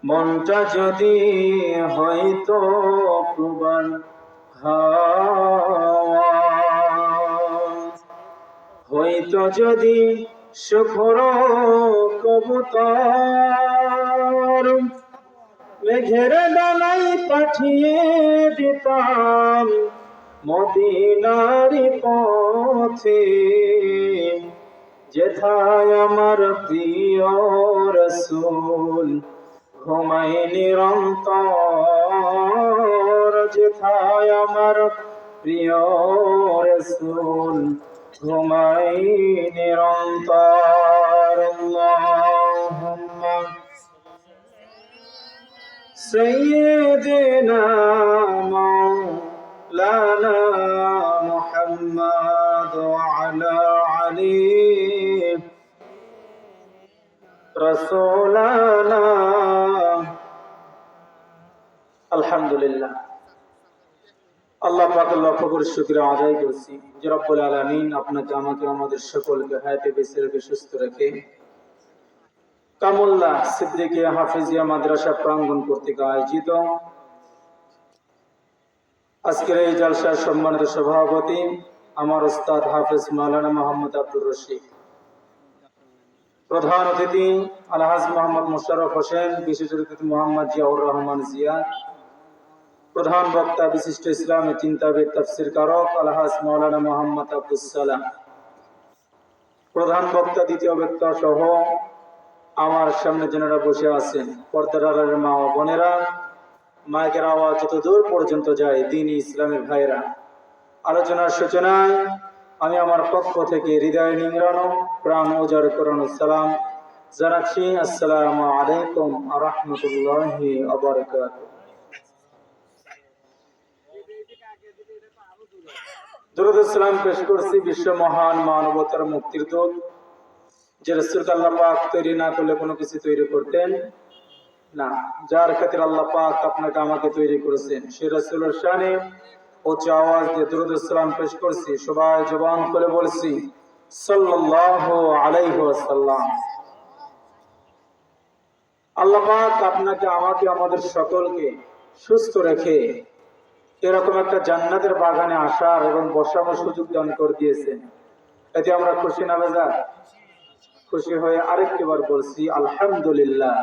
মনটা যদি হয়তো প্রবাল হাওয়া, হয়তো যদি শুভ্র কবুতর, মেঘের ডালাই পাঠিয়ে দিতাম মদিনারি পথে, যেথায় আমার প্রিয় রাসূল ঘুমায় নিরন্তর, যেথায় আমার প্রিয় রাসূল ঘুমায় নিরন্তর। আল্লাহুম্মা সাইয়্যিদিনা মাওলানা মুহাম্মদ ওয়া আলা আলি রাসূলানা। আলহামদুলিল্লাহ, আল্লাহ পাকের লক্ষ করে শুকরিয়া আদায় করছি যে রব্বুল আলামিন আপনাকে আমাকে আমাদের সকলকে হায়াতে বেঁচে রেখে সুস্থ রেখে কামুল্লাহ সিদ্দিকিয়া হাফিজিয়া মাদ্রাসা প্রাঙ্গণ কর্তৃক আয়োজিত আজকের এই জলসার সম্মানিত সভাপতি আমার উস্তাদ হাফেজ মাওলানা মোহাম্মদ আব্দুর রশিদ, প্রধান অতিথি আলহাজ মোহাম্মদ মোশাররফ হোসেন, বিশেষ অতিথি মোহাম্মদ জিয়াউর রহমান জিয়া, প্রধান বক্তা বিশিষ্ট ইসলামী চিন্তাবিদ তাফসির কারক আলহাজ মাওলানা মোহাম্মদ আব্দুস সালাম, প্রধান বক্তা দ্বিতীয় বক্তা সহ আমার সামনে যারা বসে আছেন, পর্দার আড়ালের মা ও বোনেরা, মাইকের আওয়াজ যত দূর পর্যন্ত যায় দ্বীনি ইসলামের ভাইরা, আলোচনার সূচনায় আমি আমার পক্ষ থেকে হৃদয় নিংড়ানো প্রাণ উজাড় করানো সালাম জানাচ্ছি। আসসালামু আলাইকুম ওয়া রাহমাতুল্লাহি ওয়া বারাকাতুহু। দরুদ সালাম পেশ করছি বিশ্ব মহান মানবতার মুক্তির দূত, যে রাসূলকে আল্লাহ পাক তৈরি না করলে কোনো কিছু তৈরি করতেন না, যার খাতির আল্লাহ পাক আপনাকে আমাকে তৈরি করেছেন, সেই রাসূলের শানে উচ্চ আওয়াজ দিয়ে দরুদ সালাম পেশ করছি। সবাই জবান করে বলছি সাল্লাল্লাহু আলাইহি ওয়াসাল্লাম। আল্লাহ পাক আপনাকে আমাকে আমাদের সকলকে সুস্থ রেখে এরকম একটা জান্নাতের বাগানে আসার এবং বসার সুযোগ দান করে দিয়েছেন, এতে আমরা খুশি না বেজার? খুশি হয়ে আরেকটিবার বলছি আলহামদুলিল্লাহ।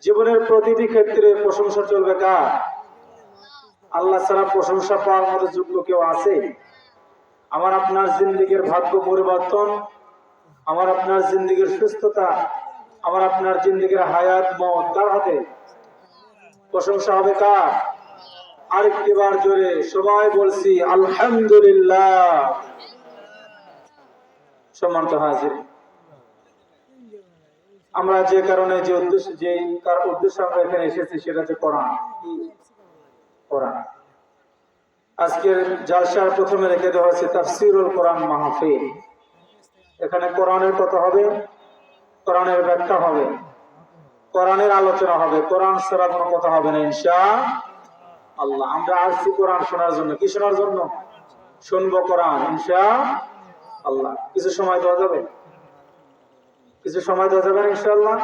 জীবনের প্রতিটি ক্ষেত্রে প্রশংসা চলবে কার? আল্লাহ ছাড়া প্রশংসা পাওয়ার মতো যোগ্য কেউ আছে? আমার আপনার জিন্দেগির ভাগ্য পরিবর্তন, আমার আপনার জিন্দেগির সুস্থতা, আমার আপনার জিন্দেগির হায়াত মওত তার হাতে। প্রশংসা হবে কার? আরেকটিবার জোরে সবাই বলছি আলহামদুলিল্লাহ। সম্মানিত হাজির, আমরা যে কারণে যে উদ্দেশ্যে আমরা এখানে এসেছি সেটা হচ্ছে কোরআন। কোরআন আজকের জালসার প্রথমে রেখে দেওয়া হয়েছে তাফসীরুল কোরআন মাহফিল। এখানে কোরআনের কথা হবে, কোরআনের ব্যাখ্যা হবে, কোরআনের আলোচনা হবে, কোরআন ছাড়া কোনো কথা হবে না ইনশাআল্লাহ। আমরা আসছি কোরআন শোনার জন্য। কি শোনার জন্য? শুনবো কোরআন ইনশাআল্লাহ। কিছু সময় দেওয়া যাবে? কিছু সময় দেওয়া যাবে ইনশাআল্লাহ।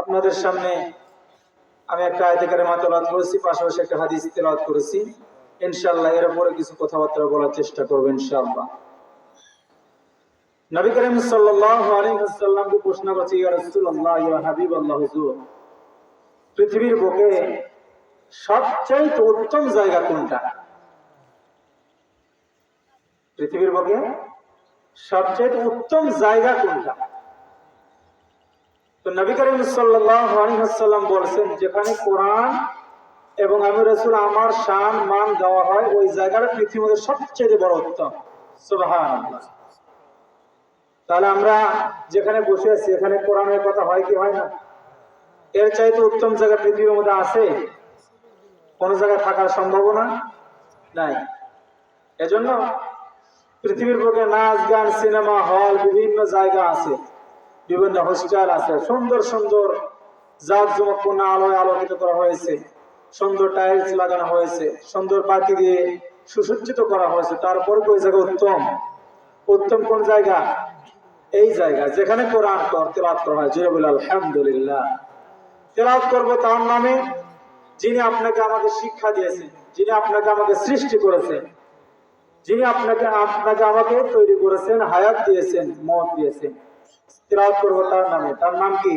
আপনাদের সামনে আমি একটা আয়াত কারিমা তেলাওয়াত করেছি, পাশাপাশি একটা হাদিস তেলাওয়াত করেছি। ইনশাআল্লাহ এর উপরে কিছু কথাবার্তা বলার চেষ্টা করব ইনশাআল্লাহ। নবী করিম সাল্লাল্লাহু আলাইহি ওয়াসাল্লামকে প্রশ্ন করছে, ইয়া রাসূলুল্লাহ, ইয়া হাবিবাল্লাহ, হুজুর, পৃথিবীর বুকে সবচেয়ে উত্তম জায়গা কোনটা? পৃথিবীর বুকে সবচেয়ে উত্তম জায়গা কোনটা? তো নবী করিম সাল্লাল্লাহু আলাইহি ওয়াসাল্লাম বলেছেন, যেখানে কোরআন এবং আমি রাসূল আমার শান মান দেওয়া হয়, ওই জায়গাটা পৃথিবীর সবচেয়ে বড় উত্তম। সুবহানাল্লাহ। তাহলে আমরা যেখানে বসে আছি এখানে কোরআনের কথা হয় কি হয় না? এর চাইতে উত্তম জায়গা পৃথিবীর মধ্যে আছে? কোন জায়গায় থাকার সম্ভাবনা নাই। এজন্য পৃথিবীর বুকে নাচ গান সিনেমা হল বিভিন্ন জায়গা আছে, বিভিন্ন হোস্টেল আছে, সুন্দর সুন্দর জাঁকজমকপূর্ণ আলোয় আলোকিত করা হয়েছে, সুন্দর টাইলস লাগানো হয়েছে, সুন্দর বাতি দিয়ে সুসজ্জিত করা হয়েছে। তারপরে ওই জায়গা উত্তম। উত্তম কোন জায়গা? এই জায়গা যেখানে কোরআন তেলাওয়াত করা হয়। জোরে বলে আলহামদুলিল্লাহ। তেলাওয়াত করব তার নামে যিনি আপনাকে আমাকে শিক্ষা দিয়েছেন, যিনি আপনাকে আমাকে সৃষ্টি করেছেন, যিনি আপনাকে আমাকে তৈরি করেছেন, হায়াত দিয়েছেন, মত দিয়েছেন। তেলাওয়াত করব তার নামে। তার নাম কি?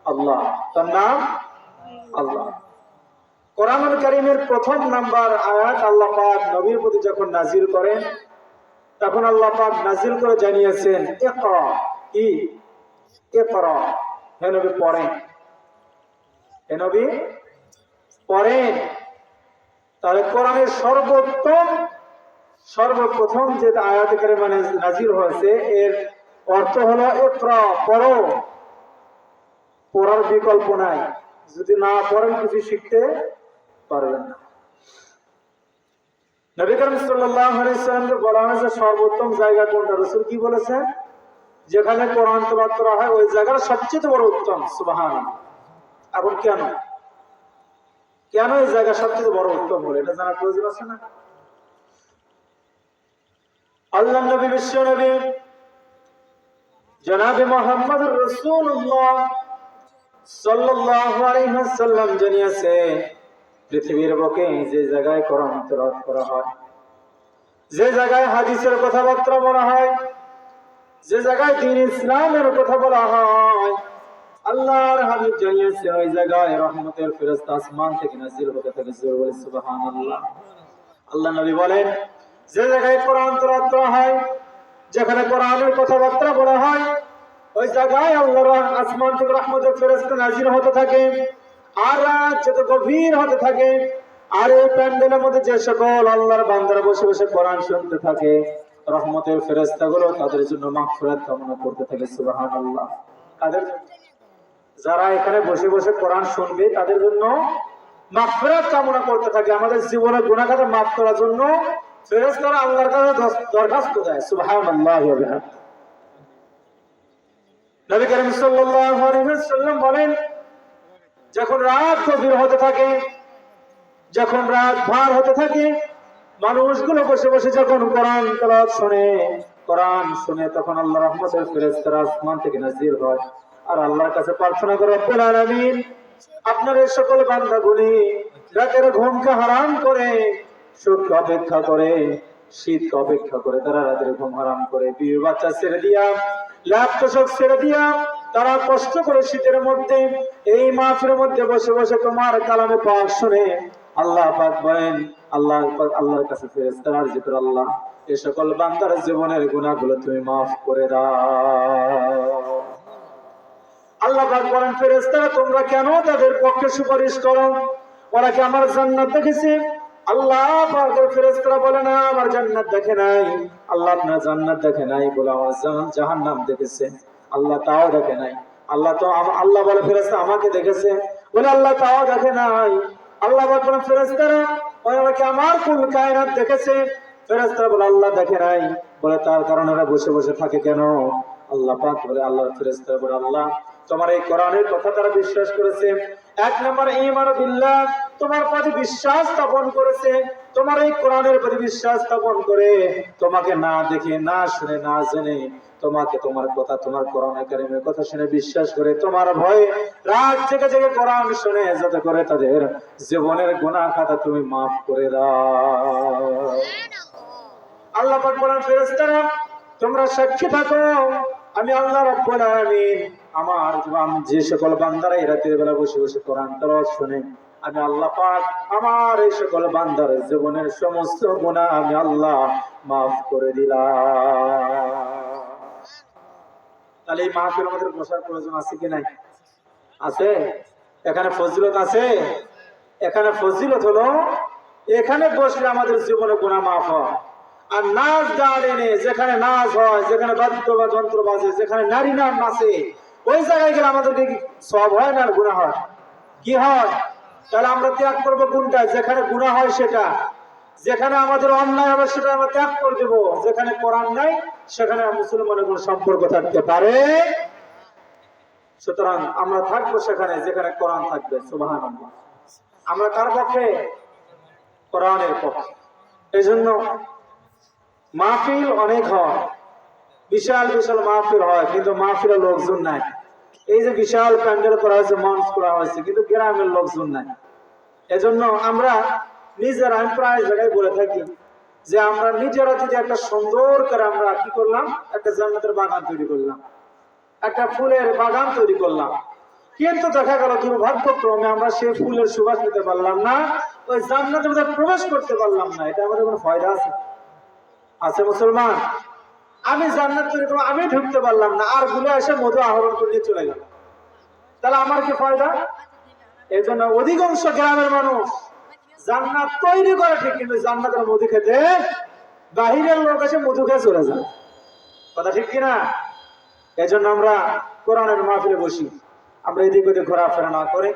আল্লাহ। তার নাম আল্লাহ। কোরআনুল কারীমের প্রথম নাম্বার আয়াত আল্লাহ পাক নবীর প্রতি যখন নাজিল করেন, তখন আল্লাহ পাক নাজিল করে জানিয়েছেন ইকরা। কি? ইকরা। হে নবী পড়েন, হে নবী পড়েন। তাহলে কোরআনের সর্বপ্রথম যে আয়াত কারিমা নাজিল হয়েছে এর অর্থ হলো ইকরা, পড়ো। পড়ার বিকল্প নাই, যদি না পড়েন কিছু শিখতে পারবেন না। নবী করিম সাল্লাল্লাহু আলাইহি ওয়াসাল্লামকে বলা হয়েছে সর্বোত্তম জায়গা কোনটা? রাসূল কি বলেছেন? যেখানে কোরআন তেলাওয়াত করা হয় ওই জায়গাটা সবচেয়ে বড় উত্তম। সুবহানাল্লাহ। এখন কেন এই জায়গা সবচেয়ে বড় উত্তম হলো এটা জানার প্রয়োজন আছে না? আল্লাহ নবী, বিশ্ব নবী জনাবে মুহাম্মদুর রাসূলুল্লাহ সাল্লাল্লাহু আলাইহি ওয়াসাল্লাম জানিয়েছে পৃথিবীর বুকে যে জায়গায় কোরআন তেলাওয়াত করা হয়, যে জায়গায় হাদিসের কথাবার্তা বলা হয়, যে জায়গায় দ্বীন ইসলামের কথা বলা হয়, আল্লাহর হাবিব জানিয়েছে ওই জায়গায় রহমতের ফেরেশতা আসমান থেকে নাযিল হতে থাকে। জোরে বলে সুবহানাল্লাহ। আল্লাহ নবী বলেন যে জায়গায় কোরআন তেলাওয়াত করা হয়, যেখানে কোরআনের কথাবার্তা বলা হয়, ওই জায়গায় আল্লাহর আসমান থেকে রহমতের ফেরেশতা নাযিল হতে থাকে। আর রাত যত গভীর হতে থাকে, আর এই প্যান্ডেলের মধ্যে যে সকল আল্লাহর বান্দারা বসে বসে কোরআন শুনতে থাকে, রহমতের ফেরেশতাগুলো তাদের জন্য মাগফিরাত কামনা করতে থাকে। সুবহানাল্লাহ। তাদের যারা এখানে বসে বসে কোরআন শুনবে তাদের জন্য মাগফিরাত কামনা করতে থাকে। আমাদের জীবনের গুনাহ খাতা মাফ করার জন্য ফেরেশতারা আল্লাহর কাছে দরখাস্ত দেয়। সুবহানাল্লাহ ওয়া বিহামদিহি। নবী করিম সাল্লাল্লাহু আলাইহি ওয়াসাল্লাম বলেন যখন রাত গভীর হতে থাকে, যখন রাত ভার হতে থাকে, মানুষগুলো বসে বসে যখন কোরআন তেলাওয়াত শুনে তখন আল্লাহ রহমতের ফেরেশতারা আসমান থেকে নাযিল হয় আর আল্লাহর কাছে প্রার্থনা করে, রব্বুল আলামিন আপনার এই সকল বান্দাগুলি রাতের ঘুমকে হারাম করে, সুখকে অপেক্ষা করে, শীতকে অপেক্ষা করে তারা রাতের ঘুম হারাম করে, বিবি বাচ্চা ছেড়ে দিয়া, লাভ তোষক ছেড়ে দিয়া তারা কষ্ট করে শীতের মধ্যে এই মাহফিলের মধ্যে বসে বসে তোমার কালামে পাক শুনে আল্লাহ পাক বলেন, আল্লাহর কাছে ফেরেশতারা আরজি করে, আল্লাহ এই সকল বান্দার জীবনের গুনাহগুলো তুমি মাফ করে দাও। আল্লাহ পাক বলেন, ফেরেশতারা তোমরা কেন তাদের পক্ষে সুপারিশ করো? ওরা কি আমার জান্নাত দেখেছে? আল্লাহ পাকের ফেরেশতারা বলে না, আমার জান্নাত দেখে নাই। আল্লাহ আপনার জান্নাত দেখে নাই বলে আমার জাহান্নাম দেখেছে। আল্লাহ তাও দেখে নাই। আল্লাহ বলে ফেরেশতা আমাকে দেখেছে বলে আল্লাহ তাও দেখে নাই। আল্লাহ পাক বলেন ফেরেশতারা ওরা কি আমার কুল কায়নাত দেখেছে? ফেরেশতারা বলে আল্লাহ দেখে নাই বলে তার কারণে ওরা বসে বসে থাকে কেন? আল্লাহ পাক বলে আল্লাহর ফেরেশতারা বলে আল্লাহ তোমার এই কোরআনের কথা তারা বিশ্বাস করেছে। এক নম্বর ঈমান বিল্লাহ, তোমার প্রতি বিশ্বাস স্থাপন করেছে। তোমার এই কোরআনের প্রতি বিশ্বাস স্থাপন করে তোমাকে না দেখে, না শুনে, না জেনে তোমাকে, তোমার কথা, তোমার কোরআনে কারীমের কথা শুনে বিশ্বাস করে তোমার ভয়ে রাত জেগে জেগে কোরআন শুনে যাতে করে তাদের জীবনের গুনাহ খাতা তুমি মাফ করে দাও। আল্লাহ পাক বলেন ফেরেশতারা তোমরা সাক্ষী থাকো আমি আল্লাহ রাব্বুল আলামিন আমার যে সকল বান্দারা এই রাতের বেলা বসে বসে কোরআন তেলাওয়াত শুনে, আমি আল্লাহ পাক আমার এই সকল বান্দার জীবনের সমস্ত গুনাহ আমি আল্লাহ মাফ করে দিলাম। তাহলে এই মাহফিলের মধ্যে বসার প্রয়োজন আছে কি নাই? আছে। এখানে ফজিলত আছে। এখানে ফজিলত হলো এখানে বসলে আমাদের জীবনে গুনাহ মাফ হয়। আর নাচ গানে যেখানে নাচ হয়, যেখানে বাদ্য বা যন্ত্র বাজে, যেখানে নারী নাম নাচে, ওই জায়গায় গেলে আমাদেরকে সব হয় না গুনাহ হয়? কি হয়? তাহলে আমরা ত্যাগ করবো কোনটা? যেখানে গুনাহ হয় সেটা, যেখানে আমাদের অন্যায় হবে সেটা আমরা ত্যাগ করে দেবো। যেখানে কোরআন নাই সেখানে মুসলমানের কোন সম্পর্ক থাকতে পারে? সুতরাং আমরা থাকবো সেখানে যেখানে কোরআন থাকবে। সুবহানাল্লাহ। আমরা কার পক্ষে? কোরআনের পক্ষে। এই জন্য মাহফিল অনেক হয়, বিশাল বিশাল মাহফিল হয়, কিন্তু মাহফিলে লোকজন নাই। এই যে বিশাল প্যান্ডেল করা হয়েছে, মঞ্চ করা হয়েছে, কিন্তু গ্রামের লোকজন নাই। এজন্য আমরা নিজেরা, আমি প্রায় জায়গায় বলে থাকি যে আমরা নিজেরা যদি একটা সুন্দর করে আমরা কি করলাম, একটা জান্নাতের বাগান তৈরি করলাম, একটা ফুলের বাগান তৈরি করলাম, কিন্তু দেখা গেল দুর্ভাগ্যক্রমে আমরা সেই ফুলের সুবাস নিতে পারলাম না, ওই জান্নাতের মধ্যে প্রবেশ করতে পারলাম না। এটা আমাদের কোনো ফায়দা আছে? আছে মুসলমান? আমি জান্নাত তৈরি করবো, আমি ঢুকতে পারলাম না, আর গুলো এসে মধু আহরণ করে চলে গেল, তাহলে আমার কি ফায়দা? এই জন্য অধিকাংশ গ্রামের মানুষ জান্নাত তৈরি করে ঠিক, কিন্তু জান্নাতের মধু খেতে বাহিরের লোক এসে মধু খেয়ে চলে যায়। কথা ঠিক কিনা? এই জন্য আমরা কোরআনের মাহফিলে বসি, আমরা এদিক ওদিক ঘোরাফেরা না করে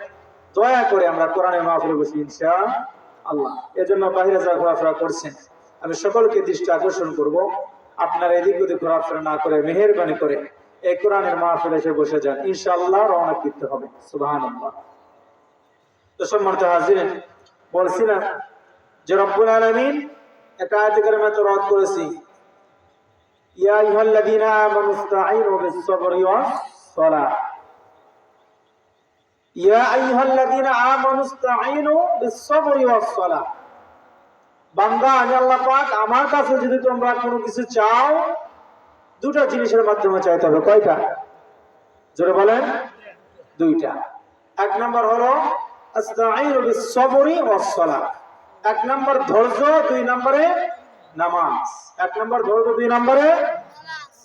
দয়া করে আমরা কোরআনের মাহফিলে বসি ইনশাআল্লাহ। এজন্য বাহিরে যা ঘোরাফেরা করছেন আমি সকলকে দৃষ্টি আকর্ষণ করব, আপনারা এদিক ওদিক ঘোরাফেরা না করে মেহেরবানি করে এই কোরআনের মাহফিলে এসে বসে যান, ইনশাআল্লাহ রওনা দিতে হবে। সুবহানাল্লাহ। তো সম্মানিত হাজিরিন, বলছিলাম যে রব্বুল আলামিন একটা আয়াতে কারিমা তেলাওয়াত করেছি, ইয়া আইয়ুহাল্লাযীনা আমানুস্তাঈনু বিস-সাবরি ওয়াস-সালাহ। ইয়া আইয়ুহাল্লাযীনা আমানুস্তাঈনু বিস-সাবরি ওয়াস-সালাহ। বান্দা, আমি আল্লাহ পাক, আমার কাছে যদি তোমরা কোনো কিছু চাও, দুটো জিনিসের মাধ্যমে চাইতে হবে। কয়টা? জোরে বলেন। দুইটা। এক নাম্বার হলো আস্তাঈনু বিস-সাবরি ওয়াস-সালাহ, এক নাম্বার ধৈর্য, দুই নম্বরে নামাজ। এক নাম্বার ধৈর্য, দুই নম্বরে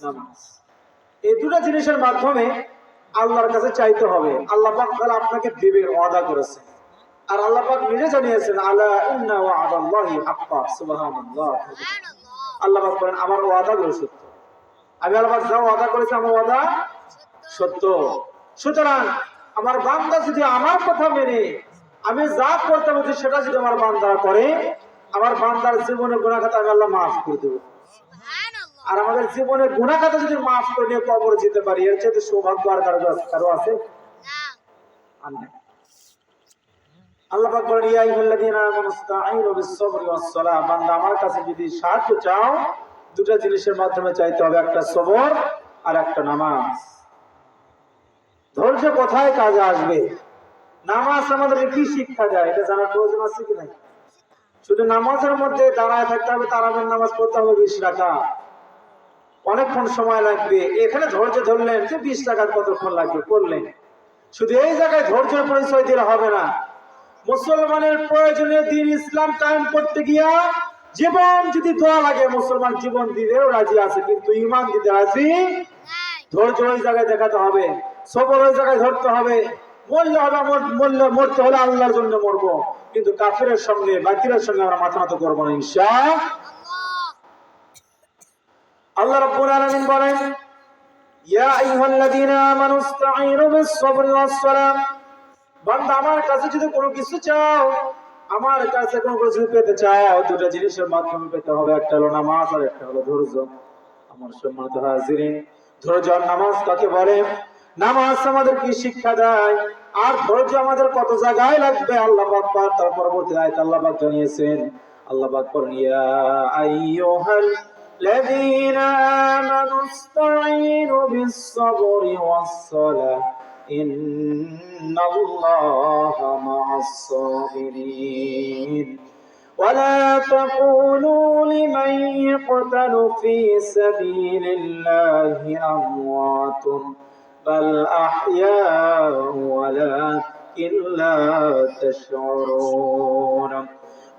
নামাজ। এই দুটো জিনিসের মাধ্যমে আল্লাহর কাছে চাইতে হবে। আল্লাহ পাক তাআলা আপনাকে দিবে, ওয়াদা করেছে। আর আল্লাহ পাক নিজে জানিয়েছেন, আলা ইন্না ওয়া'দাল্লাহি হাক্কা। সুবহানাল্লাহ। আল্লাহ পাক বলেন, আমার ওয়াদাগুলো সত্য। আমি আল্লাহ পাক যা ওয়াদা করেছি, আমার ওয়াদা সত্য। সুতরাং আমার বান্দা যদি আমার কথা মেনে আমি যা করতে বলছি সেটা যদি আমার বান্দারা করে, আমার বান্দার জীবনের গুনাহ খাতা আমি আল্লাহ মাফ করে দেব। আর আমাদের জীবনের গুনাহ খাতা যদি মাফ করে নিয়ে কবর যেতে পারি, এর চেয়ে সৌভাগ্য আর কারো আছে? আল্লাহ পাক বলেন, ইয়া আইয়ুহাল্লাযীনা আমানুস্তাঈনু বিস-সাবরি ওয়াস-সালাহ। বান্দা, আমার কাছে যদি সাহায্য চাও, দুটো জিনিসের মাধ্যমে চাইতে হবে, একটা সবর আর একটা নামাজ। ধৈর্য কোথায় কাজে আসবে? নামাজ আমাদের কি শিক্ষা দেয় এটা জানার প্রয়োজন আছে কি নাই? শুধু নামাজের মধ্যে দাঁড়ায় থাকতে হবে, তারাবির নামাজ পড়তে হবে 20 রাকাত, অনেকক্ষণ সময় লাগবে। এখানে ধৈর্য ধরলেন যে 20 রাকাত কতক্ষণ লাগবে, করলেন। শুধু এই জায়গায় ধৈর্যের পরিচয় দিলে হবে না। মুসলমানের প্রয়োজনীয় দিন ইসলাম কায়েম করতে গিয়া জীবন যদি দেওয়া লাগে, মুসলমান জীবন দিতেও রাজি আছে, কিন্তু ঈমান দিতে রাজি। ধৈর্য ওই জায়গায় দেখাতে হবে, সবর ওই জায়গায় ধরতে হবে। মরতে হলে আল্লাহর জন্য মরবো, কিন্তু কাফিরের সঙ্গে বাকিরের সঙ্গে আমরা মাথা নত করবো না ইনশাআল্লাহ। আল্লাহ রাব্বুল আলামিন বলেন, ইয়া আইয়ুহাল্লাযীনা আমানুস্তাঈনু বিস-সাবরি ওয়াস-সালাহ। বান্দা, আমার কাছে যদি কোনো কিছু চাও, আমার কাছে কোনো কিছু পেতে চাও, দুটো জিনিসের মাধ্যমে পেতে হবে, একটা হলো নামাজ আর একটা হলো ধৈর্য। আমার সম্মানিত হাজিরিন, ধৈর্য আর নামাজ কাকে বলে? নামাজ আমাদের কি শিক্ষা দেয়, আর ধৈর্য আমাদের কত জায়গায় লাগবে আল্লাহ পাক তার পরবর্তী আয়াতে আল্লাহ পাক জানিয়েছেন। আল্লাহ পাক বলেন, ইয়া আইয়ুহাল্লাযীনা আমানুস্তাঈনু বিস-সাবরি ওয়াস-সালাহ ইন্নাল্লাহা মা'আস-সাবিরিন ولا تقولوا لمن يقتل في سبيل الله أموات بل أحياء ولكن لا تشعرون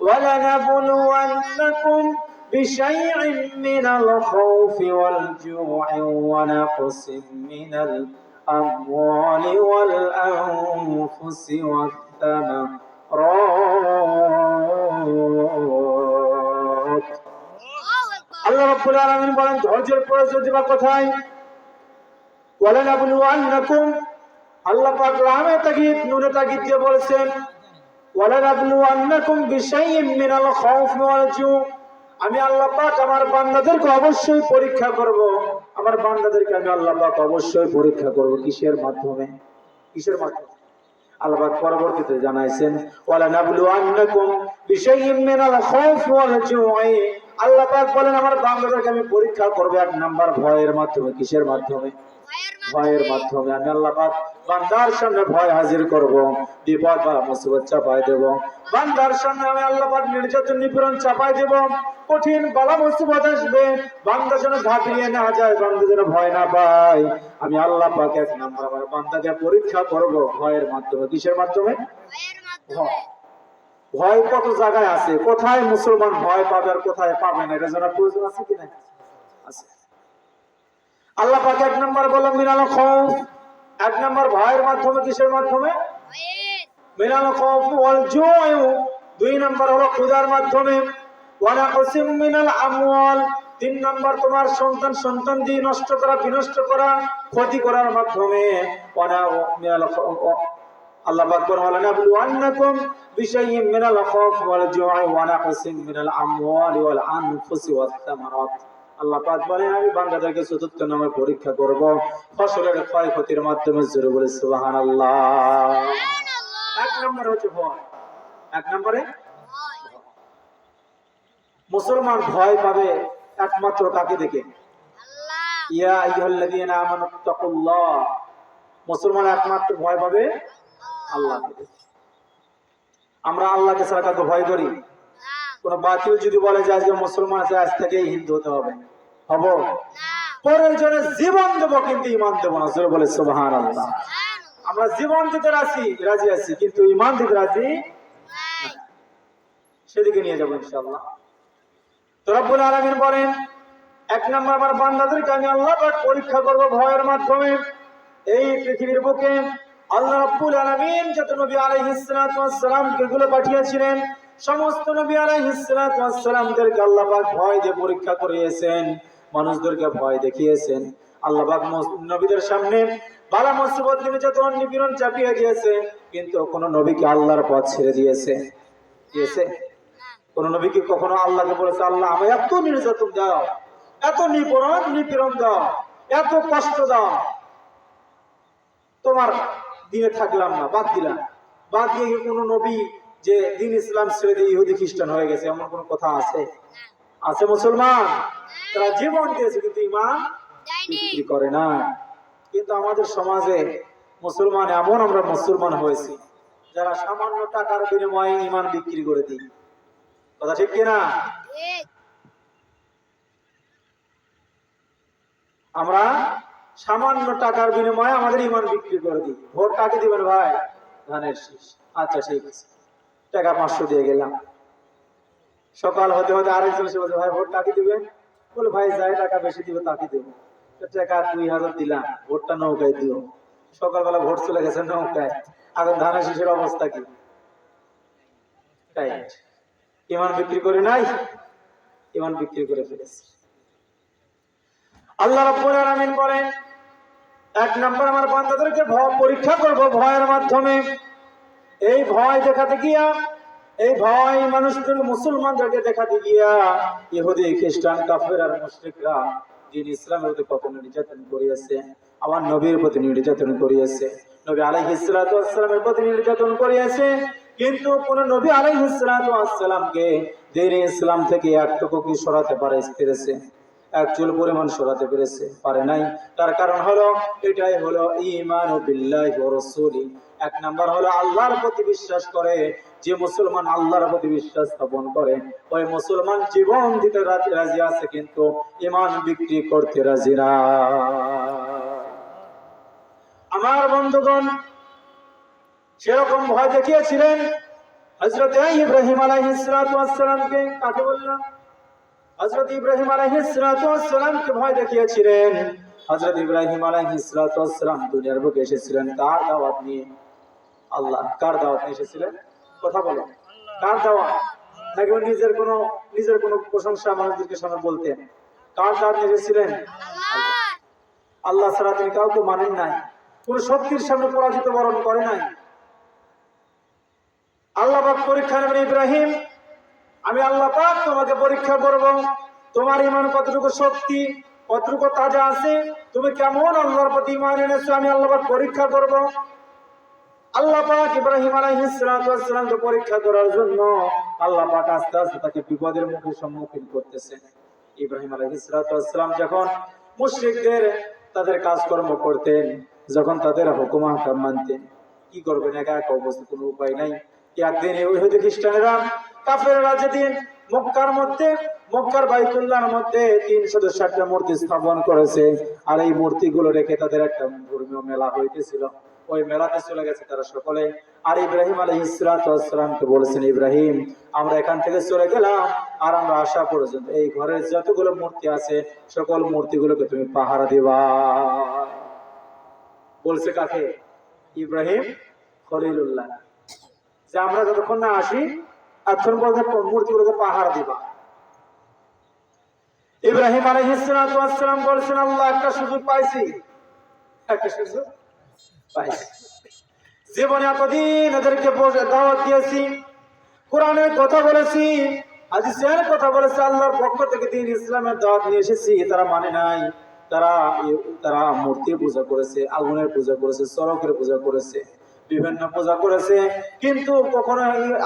ولنبلونكم بشيء من الخوف والجوع ونقص من الأموال والأنفس والثمرات আল্লাহ রাব্বুল আলামিন বলেন, ধৈর্যের প্রয়োজন দিবা কোথায়? ওয়ালানাবলুওয়ান্নাকুম, আল্লাহ পাক লামে তাকিদ নুনে তাকিদ দিয়ে বলেছেন, ওয়ালানাবলুওয়ান্নাকুম বিশাইইন মিনাল খাউফি ওয়াল জু। আমি আল্লাহ পাক আমার বান্দাদেরকে অবশ্যই পরীক্ষা করব। আমার বান্দাদেরকে আমি আল্লাহ পাক অবশ্যই পরীক্ষা করব। কিসের মাধ্যমে? কিসের মাধ্যমে? আল্লাহ পাক পরবর্তীতে জানাইছেন, ওয়ালানাবলুওয়ান্নাকুম বিশাইইন মিনাল খাউফি ওয়াল জু'i। আল্লাহ পাক বলেন, আমার বান্দাদেরকে আমি পরীক্ষা করব এক নাম্বার ভয়ের মাধ্যমে। কিসের মাধ্যমে? ভয়ের মাধ্যমে আমি আল্লাহ পাক বান্দার সামনে ভয় হাজির করব, বিপদ বা মুসিবত চাপাই দেব। বান্দার সামনে আমি আল্লাহ পাক নির্যাতন নিপীড়ন চাপাই দেব, কঠিন বালা মুসিবত আসবে, বান্দা যেন ঘাবড়িয়ে না যায়, বান্দা যেন ভয় না পায়। আমি আল্লাহ পাক এক নাম্বার আমার বান্দাকে পরীক্ষা করব ভয়ের মাধ্যমে। কিসের মাধ্যমে? ভয় কত জায়গায় আছে, কোথায় মুসলমান ভয় পাবে আর কোথায় পাবে না, এটা জানার প্রয়োজন আছে কিনা? আছে। আল্লাহ পাক এক নাম্বার বললেন মিনাল খাউফ, এক নাম্বার ভয়ের মাধ্যমে। কিসের মাধ্যমে? মিনাল খাউফ ওয়াল জুউ, দুই নাম্বার হলো ক্ষুধার মাধ্যমে। ওয়ালা কাসিম মিনাল আমওয়াল, তিন নাম্বার তোমার সন্তান দিয়ে নষ্ট করা, বিনষ্ট করা, ক্ষতি করার মাধ্যমে। ওয়ালা মিনাল আল্লাহ পাক বলেন আবলুয়ান্নাকুম বিশাইইন মিনাল খাউফ ওয়াল জুউ ওয়া নাকসিম মিনাল আমওয়ালি ওয়াল আনফুসি ওয়াস সামারাত। আল্লাহ পাক বলেন আমি বান্দাদেরকে চতুর্থ নামে পরীক্ষা করব ফসলের ক্ষয়ক্ষতির মাধ্যমে। জোরে বলে সুবহানাল্লাহ। এক নম্বরে হচ্ছে ভয়। এক নম্বরে মুসলমান ভয় পাবে একমাত্র কাকে দেখে? ইয়া আইয়ুহাল্লাযীনা আমানুত্তাকুল্লাহ, মুসলমান একমাত্র ভয় পাবে আল্লাহকে দেখে। আমরা আল্লাহকে ছাড়া কাউকে ভয় করি? কোন বাতিল যদি বলে যে আজকে মুসলমান আছে, আজ থেকেই হিন্দু হতে হবে, হব? প্রয়োজনে জীবন দেব কিন্তু ইমান দেব না। জোরে বলে সুবহানাল্লাহ। আমরা জীবন দিতে রাজি আছি কিন্তু ইমান দিতে রাজি না। সেদিকে নিয়ে যাবো ইনশাআল্লাহ। তো রব্বুল আলামিন বলেন এক নম্বর আমার বান্দাদেরকে আমি আল্লাহ পাক পরীক্ষা করব ভয়ের মাধ্যমে। এই পৃথিবীর বুকে আল্লাহ রাব্বুল আলামিন যত নবী আলাইহিস সালাতু ওয়াস সালামকে গুলো পাঠিয়েছিলেন, সমস্ত নবী আলাইহিস সালাতু ওয়াস সালামদেরকে আল্লাহ পাক ভয় দিয়ে পরীক্ষা করিয়েছেন, মানুষদেরকে ভয় দেখিয়েছেন। আল্লাহ পাক নবীদের সামনে বালা মুসিবত নির্যাতন নিপীড়ন চাপিয়ে দিয়েছে, কিন্তু কোন নবীকে আল্লাহর পথ ছেড়ে দিয়েছে? কোন নবী কি কখনো আল্লাহকে বলেছে আল্লাহ আমায় এত নির্যাতন দাও, এত নিপীড়ন দাও, এত কষ্ট দাও, তোমার দিনে থাকলাম না, বাদ দিলাম? বাদ দিয়ে কোন নবী যে দিন ইসলাম ছেড়ে দিয়ে ইহুদি খ্রিস্টান হয়ে গেছে, এমন কোন কথা আছে? আছে? মুসলমান তারা জীবন দিয়েছে কিন্তু ইমান বিক্রি করে না। কিন্তু আমাদের সমাজে মুসলমান এমন আমরা মুসলমান হয়েছি যারা সামান্য টাকার বিনিময়ে ইমান বিক্রি করে দিই। কথা ঠিক কিনা? আমরা সামান্য টাকার বিনিময়ে আমাদের ইমান বিক্রি করে দিই। ভোট কাকে দিবেন ভাই? ধানের শীষ। আচ্ছা ঠিক আছে, টাকা 500 দিয়ে গেলাম। সকাল হতে হতে আরেকজন এসে বলছে ভাই ভোট কাকে দিবেন? বলে ভাই যাই টাকা বেশি দিবে তাকে দেবো। টাকা 2000 দিলাম, ভোটটা নৌকায় দিও। সকালবেলা ভোট চলে গেছে নৌকায়, এখন ধানের শীষের অবস্থা কি? ইমান বিক্রি করে নাই, ইমান বিক্রি করে ফেলেছে। আল্লাহ রাব্বুল আলামিন বলেন এক নম্বর আমার বান্দাদেরকে পরীক্ষা করব ভয়ের মাধ্যমে। এই ভয় দেখাতে গিয়া, এই ভয় মানুষদের মুসলমানদেরকে দেখাতে গিয়া ইহুদি খ্রিস্টান কাফের আর মুশরিকরা দিন ইসলামের প্রতি কত নির্যাতন করিয়েছে, আমার নবীর প্রতি নির্যাতন করিয়েছে, নবী আলাইহিস সালাতু ওয়াস সালামের প্রতি নির্যাতন করিয়েছে। কিন্তু কোন নবী আলাইহিস সালাতু ওয়াস সালামকে দিন ইসলাম থেকে একটুকু কি সরাতে পেরেছে? এক চুল পরিমাণ সরাতে পেরেছে? পারে নাই। তার কারণ হলো এটাই হলো ঈমানু বিল্লাহি ওয়া রাসূলি। এক নাম্বার হলো আল্লাহর প্রতি বিশ্বাস করে। যে মুসলমান আল্লাহর প্রতি বিশ্বাস স্থাপন করে ওই মুসলমান জীবন দিতে রাজি আছে কিন্তু ঈমান বিক্রি করতে রাজি না। আমার বন্ধুগণ, সেরকম ভয় দেখিয়েছিলেন হযরত ইব্রাহিম আলাইহিস সালাতু ওয়াস সালামকে। কাকে বললাম? হযরত ইব্রাহিম আলাইহিস সালাতু ওয়াস সালামকে ভয় দেখিয়েছিলেন। হযরত ইব্রাহিম আলাইহিস সালাতু ওয়াস সালাম দুনিয়ার বুকে এসেছিলেন কার দাওয়াত নিয়ে? আল্লাহ। কার দাওয়াত নিয়ে এসেছিলেন? কথা বলো, কার দাওয়াত? নাকি নিজের কোনো প্রশংসা মানুষদেরকে সামনে বলতেন? কার দাওয়াত নিয়ে এসেছিলেন? আল্লাহ ছাড়া তিনি কাউকে মানেন নাই, কোন শক্তির সামনে পরাজিত বরণ করে নাই। আল্লাহ পাক পরীক্ষা নেবেন, ইব্রাহিম আমি আল্লাহ পাক তোমাকে পরীক্ষা করব, তোমার ঈমান কতটুকু শক্তি, কতটুকু তাজা আছে, তুমি কেমন আল্লাহর প্রতি ঈমান এনেছো, আমি আল্লাহ পাক পরীক্ষা করব। আল্লাহ পাক ইব্রাহিম আলাইহিস সালাতু ওয়াস সালামকে পরীক্ষা করার জন্য আল্লাহ পাক আস্তে আস্তে তাকে বিপদের মুখে সম্মুখীন করতেছেন। ইব্রাহিম আলাইহিস সালাতু ওয়াস সালাম যখন মুশরিকদের তাদের কাজকর্ম করতেন, যখন তাদের হুকুম আহকাম মানতেন। কি করবেন, একা একা অবস্থা, কোনো উপায় নাই। একদিন ইহুদি খ্রিস্টানেরা কাফেররা যেদিন মক্কার মধ্যে, মক্কার বাইতুল্লাহর মধ্যে 360টা মূর্তি স্থাপন করেছে, আর এই মূর্তিগুলো রেখে তাদের একটা ধর্মীয় মেলা হইতেছিল। ওই মেলাতে চলে গেছে তারা সকলে। আর ইব্রাহিম আলাইহিস সালামকে বলেছেন, ইব্রাহিম আমরা এখান থেকে চলে গেলাম, আর আমরা আসা পর্যন্ত এই ঘরের যতগুলো মূর্তি আছে সকল মূর্তিগুলোকে তুমি পাহারা দিবা। বলছে কাকে? ইব্রাহিম খলিলুল্লাহ, যে আমরা যতক্ষণ না আসি এতক্ষণ পর্যন্ত মূর্তিগুলোকে পাহারা দিবা। ইব্রাহিম আলাইহিস সালাম বলছেন, আল্লাহ একটা সুযোগ পাইছি, একটা সুযোগ পাইছি। জীবনে এতদিন এদেরকে দাওয়াত দিয়েছি, কোরআনের কথা বলেছি, হাদিসের কথা বলেছি, আল্লাহর পক্ষ থেকে দিন ইসলামের দাওয়াত নিয়ে এসেছি, তারা মানে নাই। তারা মূর্তি পূজা করেছে, আগুনের পূজা করেছে, চরকের পূজা করেছে, বিভিন্ন পূজা করেছে, কিন্তু কখনো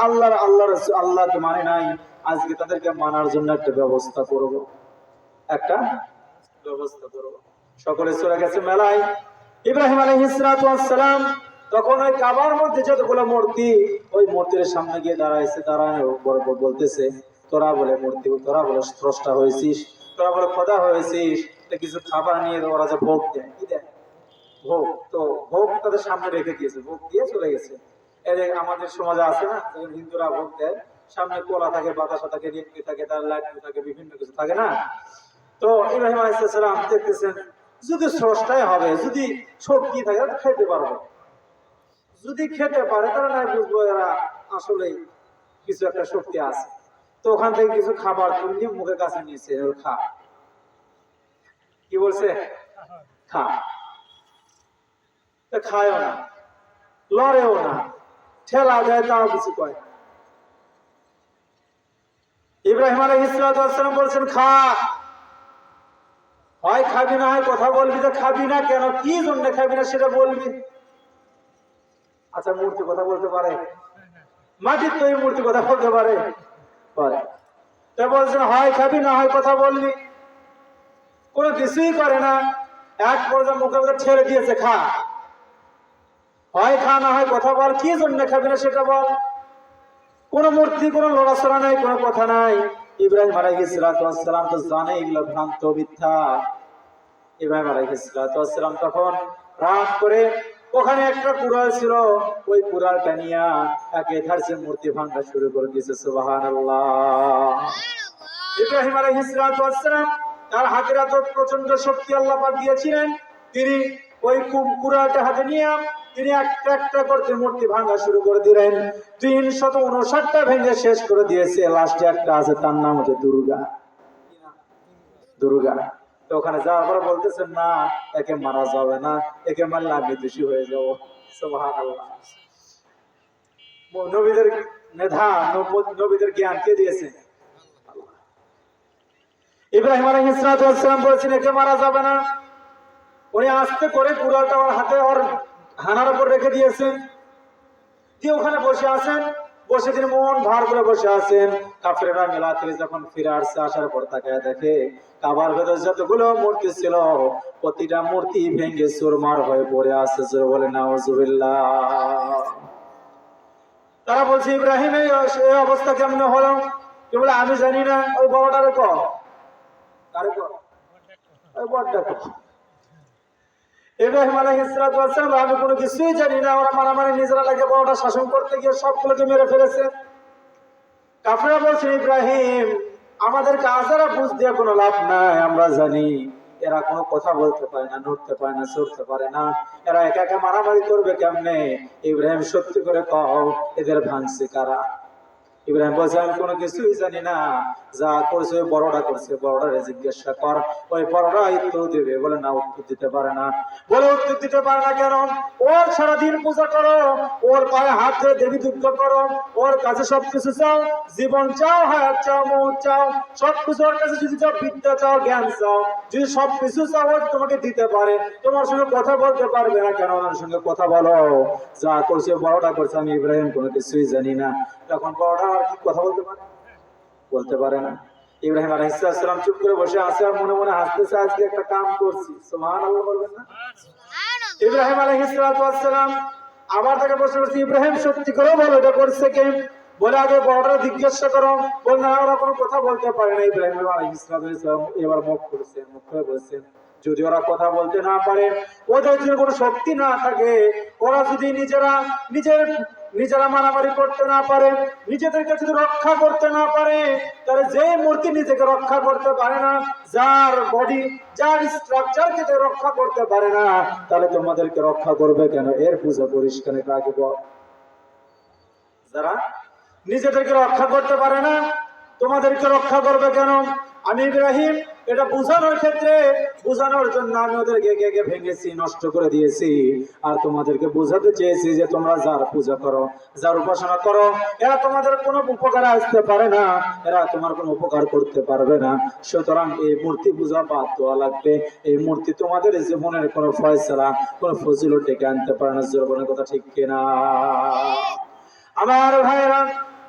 আল্লাহকে মানে নাই। আজকে তাদেরকে মানার জন্য একটা ব্যবস্থা করব, একটা ব্যবস্থা করব। সকলে চলে গেছে মেলায়। ইব্রাহিম আলাইহিস সালাম তখন ওই কাবার মধ্যে যতগুলো মূর্তি, ওই মূর্তির সামনে গিয়ে দাঁড়াইছে, দাঁড়ানো বরাবর বলতেছে, তোরা বলে মূর্তি, তোরা বলে স্রষ্টা হয়েছিস, তোরা বলে খোদা হয়েছিস, কিছু খাবার নিয়ে ওরা যে ভোগ দেয়, কি দেয়? ভোগ। তো ভোগ তাদের সামনে রেখে দিয়েছে, ভোগ দিয়ে চলে গেছে। আমাদের সমাজে আছে না, হিন্দুরা ভোগ দেয়, সামনে কলা থাকে, বাতাসা থাকে, নিমকি থাকে, তার লাড্ডু থাকে, বিভিন্ন কিছু থাকে না। তো ইব্রাহিম আলাইহিস সালাম দেখতেছেন, যদি স্রষ্টাই হবে, যদি শক্তি থাকে খেতে পারবে, যদি খেতে পারে তারা নাই বুঝবো এরা আসলে কিছু একটা শক্তি আছে। তো ওখান থেকে কিছু খাবার তুলে মুখের কাছে নিয়েছে, খা। কি বলছে? খা। খায়ও না, লড়েও না, ঠেলা দেয়, তাও কিছু কয়। ইব্রাহিম আলাইহিস সালাম বলছেন, খা। হয় খাবি, না হয় কথা বলবি। তো খাবি না কেন, কি জন্য খাবি না সেটা বলবি। আচ্ছা, মূর্তি কথা বলতে পারে? মাটির তৈরি মূর্তি কথা বলতে পারে? পারে। তো বলছেন, হয় খাবি, না হয় কথা বলবি। কোনো কিছুই করে না, এক পর্যায়ে মুখের মধ্যে ছেড়ে দিয়েছে, খা। হয় খা, না হয় কথা বল, কি জন্য খাবি না সেটা বল। কোন মূর্তি, কোন লড়াচড়া নাই, কোনো কথা নাই। ইব্রাহিম আলাইহিস সালাম তো জানে এগুলো ভ্রান্ত, মিথ্যা। ইব্রাহিম আলাইহিস সালাম তখন রাগ করে, ওখানে একটা কুড়াল ছিল, ওই কুড়ালটা নিয়ে একে ধারছে মূর্তি ভাঙা শুরু করে দিয়েছে। সুবহানাল্লাহ। ইব্রাহিম আলাইহিস সালাম তার হাতের এত প্রচন্ড শক্তি আল্লাহ পাক দিয়েছিলেন, তিনি ওই কুড়ালটা হাতে নিয়ে তিনি একটা একটা করতে মূর্তি ভাঙা শুরু করে দিলেন। 359টা ভেঙে শেষ করে দিয়েছে। লাস্টে একটা আছে, তার নাম হচ্ছে দুর্গা। দুর্গা। তো ওখানে যাওয়ার পরে বলতেছেন, না, একে মারা যাবে না, একে মারলে আমি দোষী হয়ে যাব। সুবহানাল্লাহ। নবীদের মেধা, নবীদের জ্ঞান কে দিয়েছে? ইব্রাহিম আলাইহিস সালাম বলেছেন, একে মারা যাবে না। উনি আস্তে করে কুড়ালটা ওর হাতে, ওর হানার উপর রেখে দিয়েছেন, দিয়ে ওখানে বসে আছেন। বসে তিনি মন ভার করে বসে আছেন। কাফেররা মেলা থেকে যখন ফিরে আসছে, আসার পর তাকায় দেখে কাবার ভেতর যতগুলো মূর্তি ছিল প্রতিটা মূর্তি ভেঙে চুরমার হয়ে পড়ে আছে। জোরে বলে নাউজুবিল্লাহ। তারা বলছে, ইব্রাহিম এই অবস্থা কেমন হলো? কি বলে, আমি জানি না, ওই বড়টারে কর। কারে কর? ওই বড়টা কর। ইব্রাহিম আলাইহিস সালাম, আমি কোনো কিছুই জানি না, ওরা মারামারি নিজেরা লাগে বড়টা শাসন করতে গিয়ে সবগুলোকে মেরে ফেলেছে। কাফেররা বলছে, ইব্রাহিম আমাদেরকে আজারা বুঝ দিয়ে কোনো লাভ নাই, আমরা জানি এরা কোনো কথা বলতে পারে না, নড়তে পারে না, চড়তে পারে না, এরা একা একা মারামারি করবে কেমনে? ইব্রাহিম সত্যি করে কও, এদের ভাঙছে কারা? ইব্রাহিম বলছে, আমি কোনো কিছুই জানি না, যা করছে ওই বড়টা করছে, বড়টারে জিজ্ঞাসা কর, ওই বড়টা উত্তর দিবে। বলে না, উত্তর দিতে পারে না। বলে উত্তর দিতে পারে না কেন? ওর সারাদিন পূজা করো, ওর পায়ে হাত ধরে দেবী দুঃখ করো, ওর কাছে সবকিছু চাও, জীবন চাও, হায়াত চাও, মৌত চাও, সবকিছু ওর কাছে যদি চাও, বিদ্যা চাও, জ্ঞান চাও, যদি সবকিছু চাও ও তোমাকে দিতে পারে। তোমার সঙ্গে কথা বলতে পারবে না কেন? ওনার সঙ্গে কথা বলো। যা করছে বড়টা করছে, আমি ইব্রাহিম কোনো কিছুই জানি না। তখন বড়টা আর কি কথা বলতে পারে? বলতে পারে না। ইব্রাহিম আলাইহিস সালাম চুপ করে বসে আছে আর মনে মনে হাসতেছে, আজকে একটা কাম করছি। সুবহানাল্লাহ বলবেন না? ইব্রাহিম আলাইহিস সালাম আবার তাকে প্রশ্ন করছে, ইব্রাহিম সত্যি করে বলো এটা করছে কে? বলে আগে বড়রা জিজ্ঞাসা করো। বল না, ওরা কোনো কথা বলতে পারে না। ইব্রাহিম আলাইহিস সালাম এবার মুখ খুলে বলছেন, যদি ওরা কথা বলতে না পারে, ওদের যদি কোনো শক্তি না থাকে, ওরা যদি নিজেরা মারামারি করতে না পারে, নিজেদেরকে যদি রক্ষা করতে না পারে, তাহলে যে মূর্তি নিজেকে রক্ষা করতে পারে না, যার বডি যার স্ট্রাকচারকে রক্ষা করতে পারে না, তাহলে তোমাদেরকে রক্ষা করবে কেন? এর পূজা পরিষ্কার আগে বল। যারা নিজেদেরকে রক্ষা করতে পারে না, তোমাদেরকে রক্ষা করবে কেন? আমি ইব্রাহিম এটা বোঝানোর ক্ষেত্রে, বোঝানোর জন্য আমি ওদেরকে ভেঙেছি, নষ্ট করে দিয়েছি। আর তোমাদেরকে বোঝাতে চেয়েছি যে তোমরা যার পূজা করো, যার উপাসনা করো, এরা তোমাদের কোনো উপকারে আসতে পারে না, এরা তোমার কোনো উপকার করতে পারবে না। সুতরাং এই মূর্তি পূজা বাদ দেওয়া লাগবে। এই মূর্তি তোমাদের জীবনের কোনো ফয়সালা, কোনো ফজিলত ডেকে আনতে পারে না। জীবনের কথা ঠিক কিনা? আমার ভাইরা,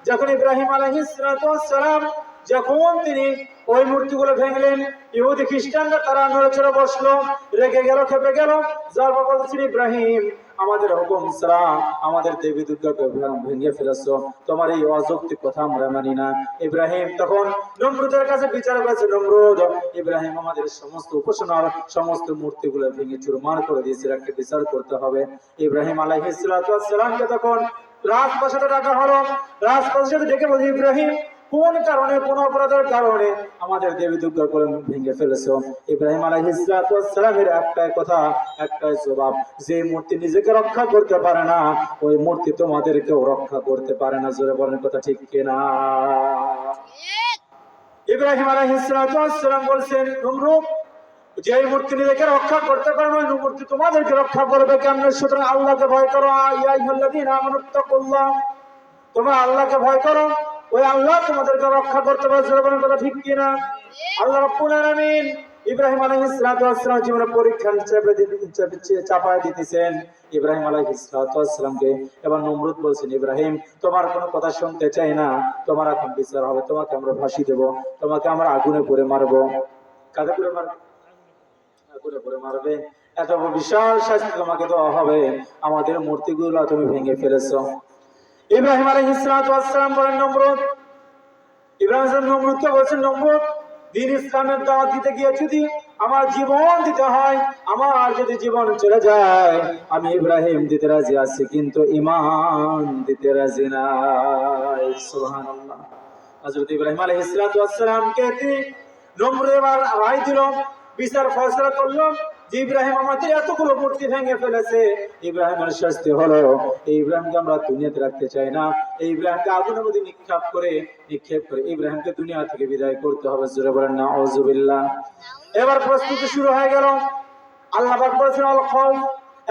যখন ইব্রাহিম আলাইহিস সালাম যখন তিনি ওই মূর্তিগুলো ভেঙলেন, ইহুদি খ্রিস্টানরা তারা নড়েচড়ে বসলো, রেগে গেল, খেপে গেল। যার বাবা বলছেন, ইব্রাহিম আমাদের হুকুম ছাড়া আমাদের দেবী দুর্গাকে ভেঙে ফেলেছ, তোমার এই অযৌক্তিক কথা আমরা মানি না। ইব্রাহিম তখন নমরুদের কাছে বিচার করেছে, নমরুদ, ইব্রাহিম আমাদের সমস্ত উপাসনার সমস্ত মূর্তিগুলো ভেঙে চুরমার করে দিয়েছে, একটা বিচার করতে হবে। ইব্রাহিম আলাইহিস সালামকে তখন রাজপ্রাসাদে ডাকা হলো। রাজপ্রাসাদে ডেকে বলছে, ইব্রাহিম কোন কারণে, কোন অপরাধের কারণে আমাদের দেবী দুর্গা করে ভেঙে ফেলেছো? ইব্রাহিম আলাইহিস সালামের একটাই কথা, একটাই জবাব, যে মূর্তি নিজেকে রক্ষা করতে পারে না, ওই মূর্তি তোমাদেরকেও রক্ষা করতে পারে না। জোরে বলেন কথা ঠিক কিনা? ইব্রাহিম আলাইহিস সালাম বলছেন, নমরুদ, যে মূর্তি নিজেকে রক্ষা করতে পারে না, ওই মূর্তি তোমাদেরকে রক্ষা করবে কেমন? সুতরাং আল্লাহকে ভয় করো। ইয়া আইয়ুহাল্লাযীনা আমানুত্তাকুল্লাহ, তোমরা আল্লাহকে ভয় করো, ওই আল্লাহ তোমাদেরকে রক্ষা করতে পারে। জোরে বলেন কথা ঠিক কিনা? আল্লাহ রাব্বুল আলামিন ইব্রাহিম আলাইহিস সালাম জীবনে পরীক্ষা চাপায় দিতেছেন ইব্রাহিম আলাইহিস সালামকে। এবার নমরুদ বলছেন, ইব্রাহিম তোমার কোনো কথা শুনতে চাই না, তোমার এখন বিচার হবে, তোমাকে আমরা ফাঁসি দেব, তোমাকে আমরা আগুনে পুড়ে মারবো। কাঁধে পুড়ে মারবো? আগুনে পুড়ে মারবে। এত বিশাল শাস্তি তোমাকে দেওয়া হবে, আমাদের মূর্তিগুলো তুমি ভেঙে ফেলেছো। ইব্রাহিম আলাইহিস সালাম বলেন, নমরুদ, ইব্রাহিম নমরুদকে বলছেন, নমরুদ, দ্বীন ইসলামের দাওয়াত দিতে গিয়ে যদি আমার জীবন দিতে হয়, আমার যদি জীবন চলে যায়, আমি ইব্রাহিম দিতে রাজি আছি, কিন্তু ঈমান দিতে রাজি নাই। সুবহানাল্লাহ। হযরত ইব্রাহিম আলাইহিস সালামকে তিনি নমরুদ এবার রায় দিল, বিচার ফয়সালা করলো যে ইব্রাহিম আমাদের এতগুলো মূর্তি ভেঙে ফেলেছে, ইব্রাহিমের শাস্তি হলো এই ইব্রাহিমকে আমরা দুনিয়াতে রাখতে চাই না, এই ইব্রাহিমকে আগুনের মধ্যে নিক্ষেপ করে ইব্রাহিমকে দুনিয়া থেকে বিদায় করতে হবে। জোরে বলেন নাউযুবিল্লাহ। এবার প্রস্তুতি শুরু হয়ে গেল। আল্লাহ পাক বলেছেন, আল খাউফ,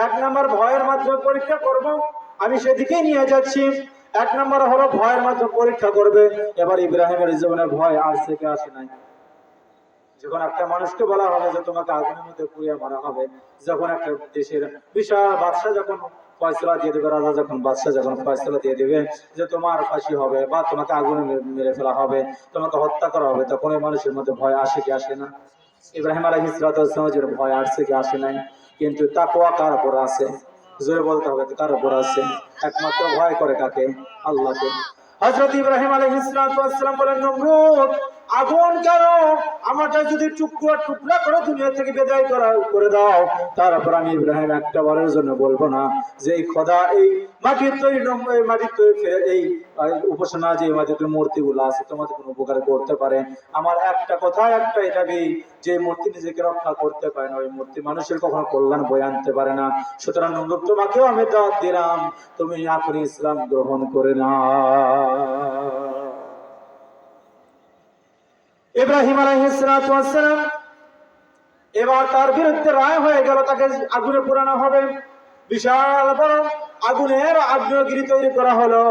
এক নম্বর ভয়ের মাধ্যমে পরীক্ষা করব, আমি সেদিকেই নিয়ে যাচ্ছি। এক নম্বর হলো ভয়ের মাধ্যমে পরীক্ষা করবে। এবার ইব্রাহিমের জীবনে ভয় আসছে কি আসে নাই? যখন একটা মানুষকে বলা হবে যে তোমাকে আগুনের মধ্যে পুড়িয়ে মারা হবে, যখন একটা দেশের বিশাল বাদশাহ যখন ফয়সালা দিয়ে দেবে, রাজা যখন বাদশাহ যখন ফয়সালা দিয়ে দেবে যে তোমার ফাঁসি হবে বা তোমাকে আগুনে মেরে ফেলা হবে, তোমাকে হত্যা করা হবে, তখন এই মানুষের মধ্যে ভয় আসে কি আসে না? ইব্রাহিম আলাইহিস সালামের ভয় আসছে কি আসে নাই? কিন্তু তাকওয়া কার উপর আছে? জোরে বলতে হবে, কার উপর আছে? একমাত্র ভয় করে কাকে? আল্লাহকে। হযরত ইব্রাহিম আলাইহিস সালাম বলেন, নমরুদ, আগুন কেন আমাকে যদি টুকরা টুকরা করে দুনিয়া থেকে বিদায় করে দাও, তারপর আমি ইব্রাহিম একটা বারের জন্য বলবো না যে এই খোদা, এই মাটির তৈরি এই উপাসনা, যে মাটির মূর্তিগুলো আছে তোমাদের কোনো উপকার করতে পারে। আমার একটা কথা, একটাই দাবি, যে মূর্তি নিজেকে রক্ষা করতে পারে না, ওই মূর্তি মানুষের কখনো কল্যাণ বয়ে আনতে পারে না। সুতরাং নমরুদ, তোমাকেও আমি দাওয়াত দিলাম, তুমি আপনি ইসলাম গ্রহণ করে না। ইব্রাহিম আলাইহিস সালাম এবার তার বিরুদ্ধে রায় হয়ে গেল, তাকে আগুনে পোড়ানো হবে। বিশাল বড় আগুনের আগ্নেয়গিরি তৈরি করা হলো।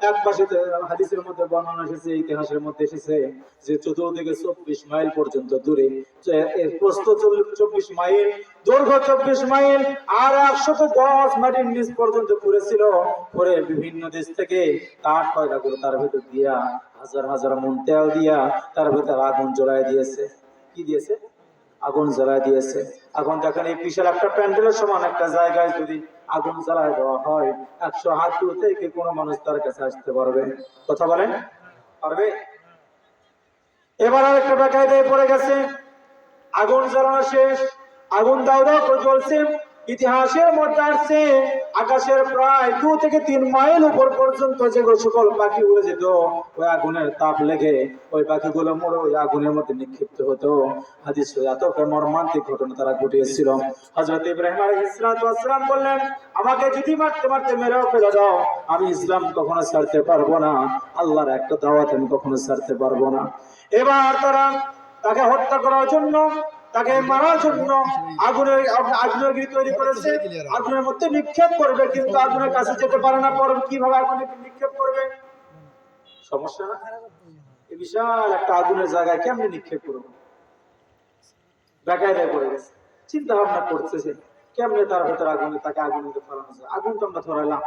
এক পাশে হাদিসের মধ্যে বর্ণনা এসেছে, ইতিহাসের মধ্যে এসেছে যে চতুর্দিকে 24 মাইল পর্যন্ত দূরে, এর প্রস্থ 24 মাইল, দৈর্ঘ্য 24 মাইল, আর 110 মাইল নিচ পর্যন্ত পুড়েছিল। পরে বিভিন্ন দেশ থেকে কাঠ কয়লা করে তার ভেতর দিয়া হাজার হাজার মন তেল দিয়া তার ভিতরে আগুন জ্বলাই দিয়েছে। কি দিয়েছে? আগুন জ্বালায় দিয়েছে। এখন দেখেন এই বিশাল একটা প্যান্ডেলের সমান একটা জায়গায় যদি আগুন জ্বালায় দেওয়া হয়, 100 হাত দূর থেকে কোনো মানুষ তার কাছে আসতে পারবে? কথা বলেন, পারবে? এবার আর একটা বেকায়দায় পড়ে গেছে। আগুন জ্বালানো শেষ, আগুন দাও দাও করে জ্বলছে। ইতিহাসের মধ্যে আসছে আকাশের প্রায় 2 থেকে 3 মাইল উপর পর্যন্ত যেগুলো সকল পাখি উড়ে যেত, ওই আগুনের তাপ লেগে ওই পাখিগুলো মরে ওই আগুনের মধ্যে নিক্ষিপ্ত হতো। হাদিস এত মর্মান্তিক ঘটনা তারা ঘটিয়েছিল। হযরত ইব্রাহিম আলাইহিস সালাম বললেন, আমাকে যদি মারতে মারতে মেরেও ফেলে দাও, আমি ইসলাম কখনো ছাড়তে পারবো না, আল্লাহর একটা দাওয়াত আমি কখনো ছাড়তে পারবো না। এবার তারা তাকে হত্যা করার জন্য, তাকে মারার জন্য আগুনের গিরি তৈরি করেছে। আগুনের মধ্যে নিক্ষেপ করবে, কিন্তু আগুনের কাছে যেতে পারে না। পরে কিভাবে আগুনে নিক্ষেপ করবে? সমস্যা না? এই বিশাল একটা আগুনের জায়গায় কেমনে নিক্ষেপ করবো? বেকায়দায় পড়ে গেছে। চিন্তা ভাবনা করতেছে কেমনে তার ভেতরে আগুনে, তাকে আগুনের মধ্যে ফেলানো যায়। আগুন তো আমরা ধরাইলাম,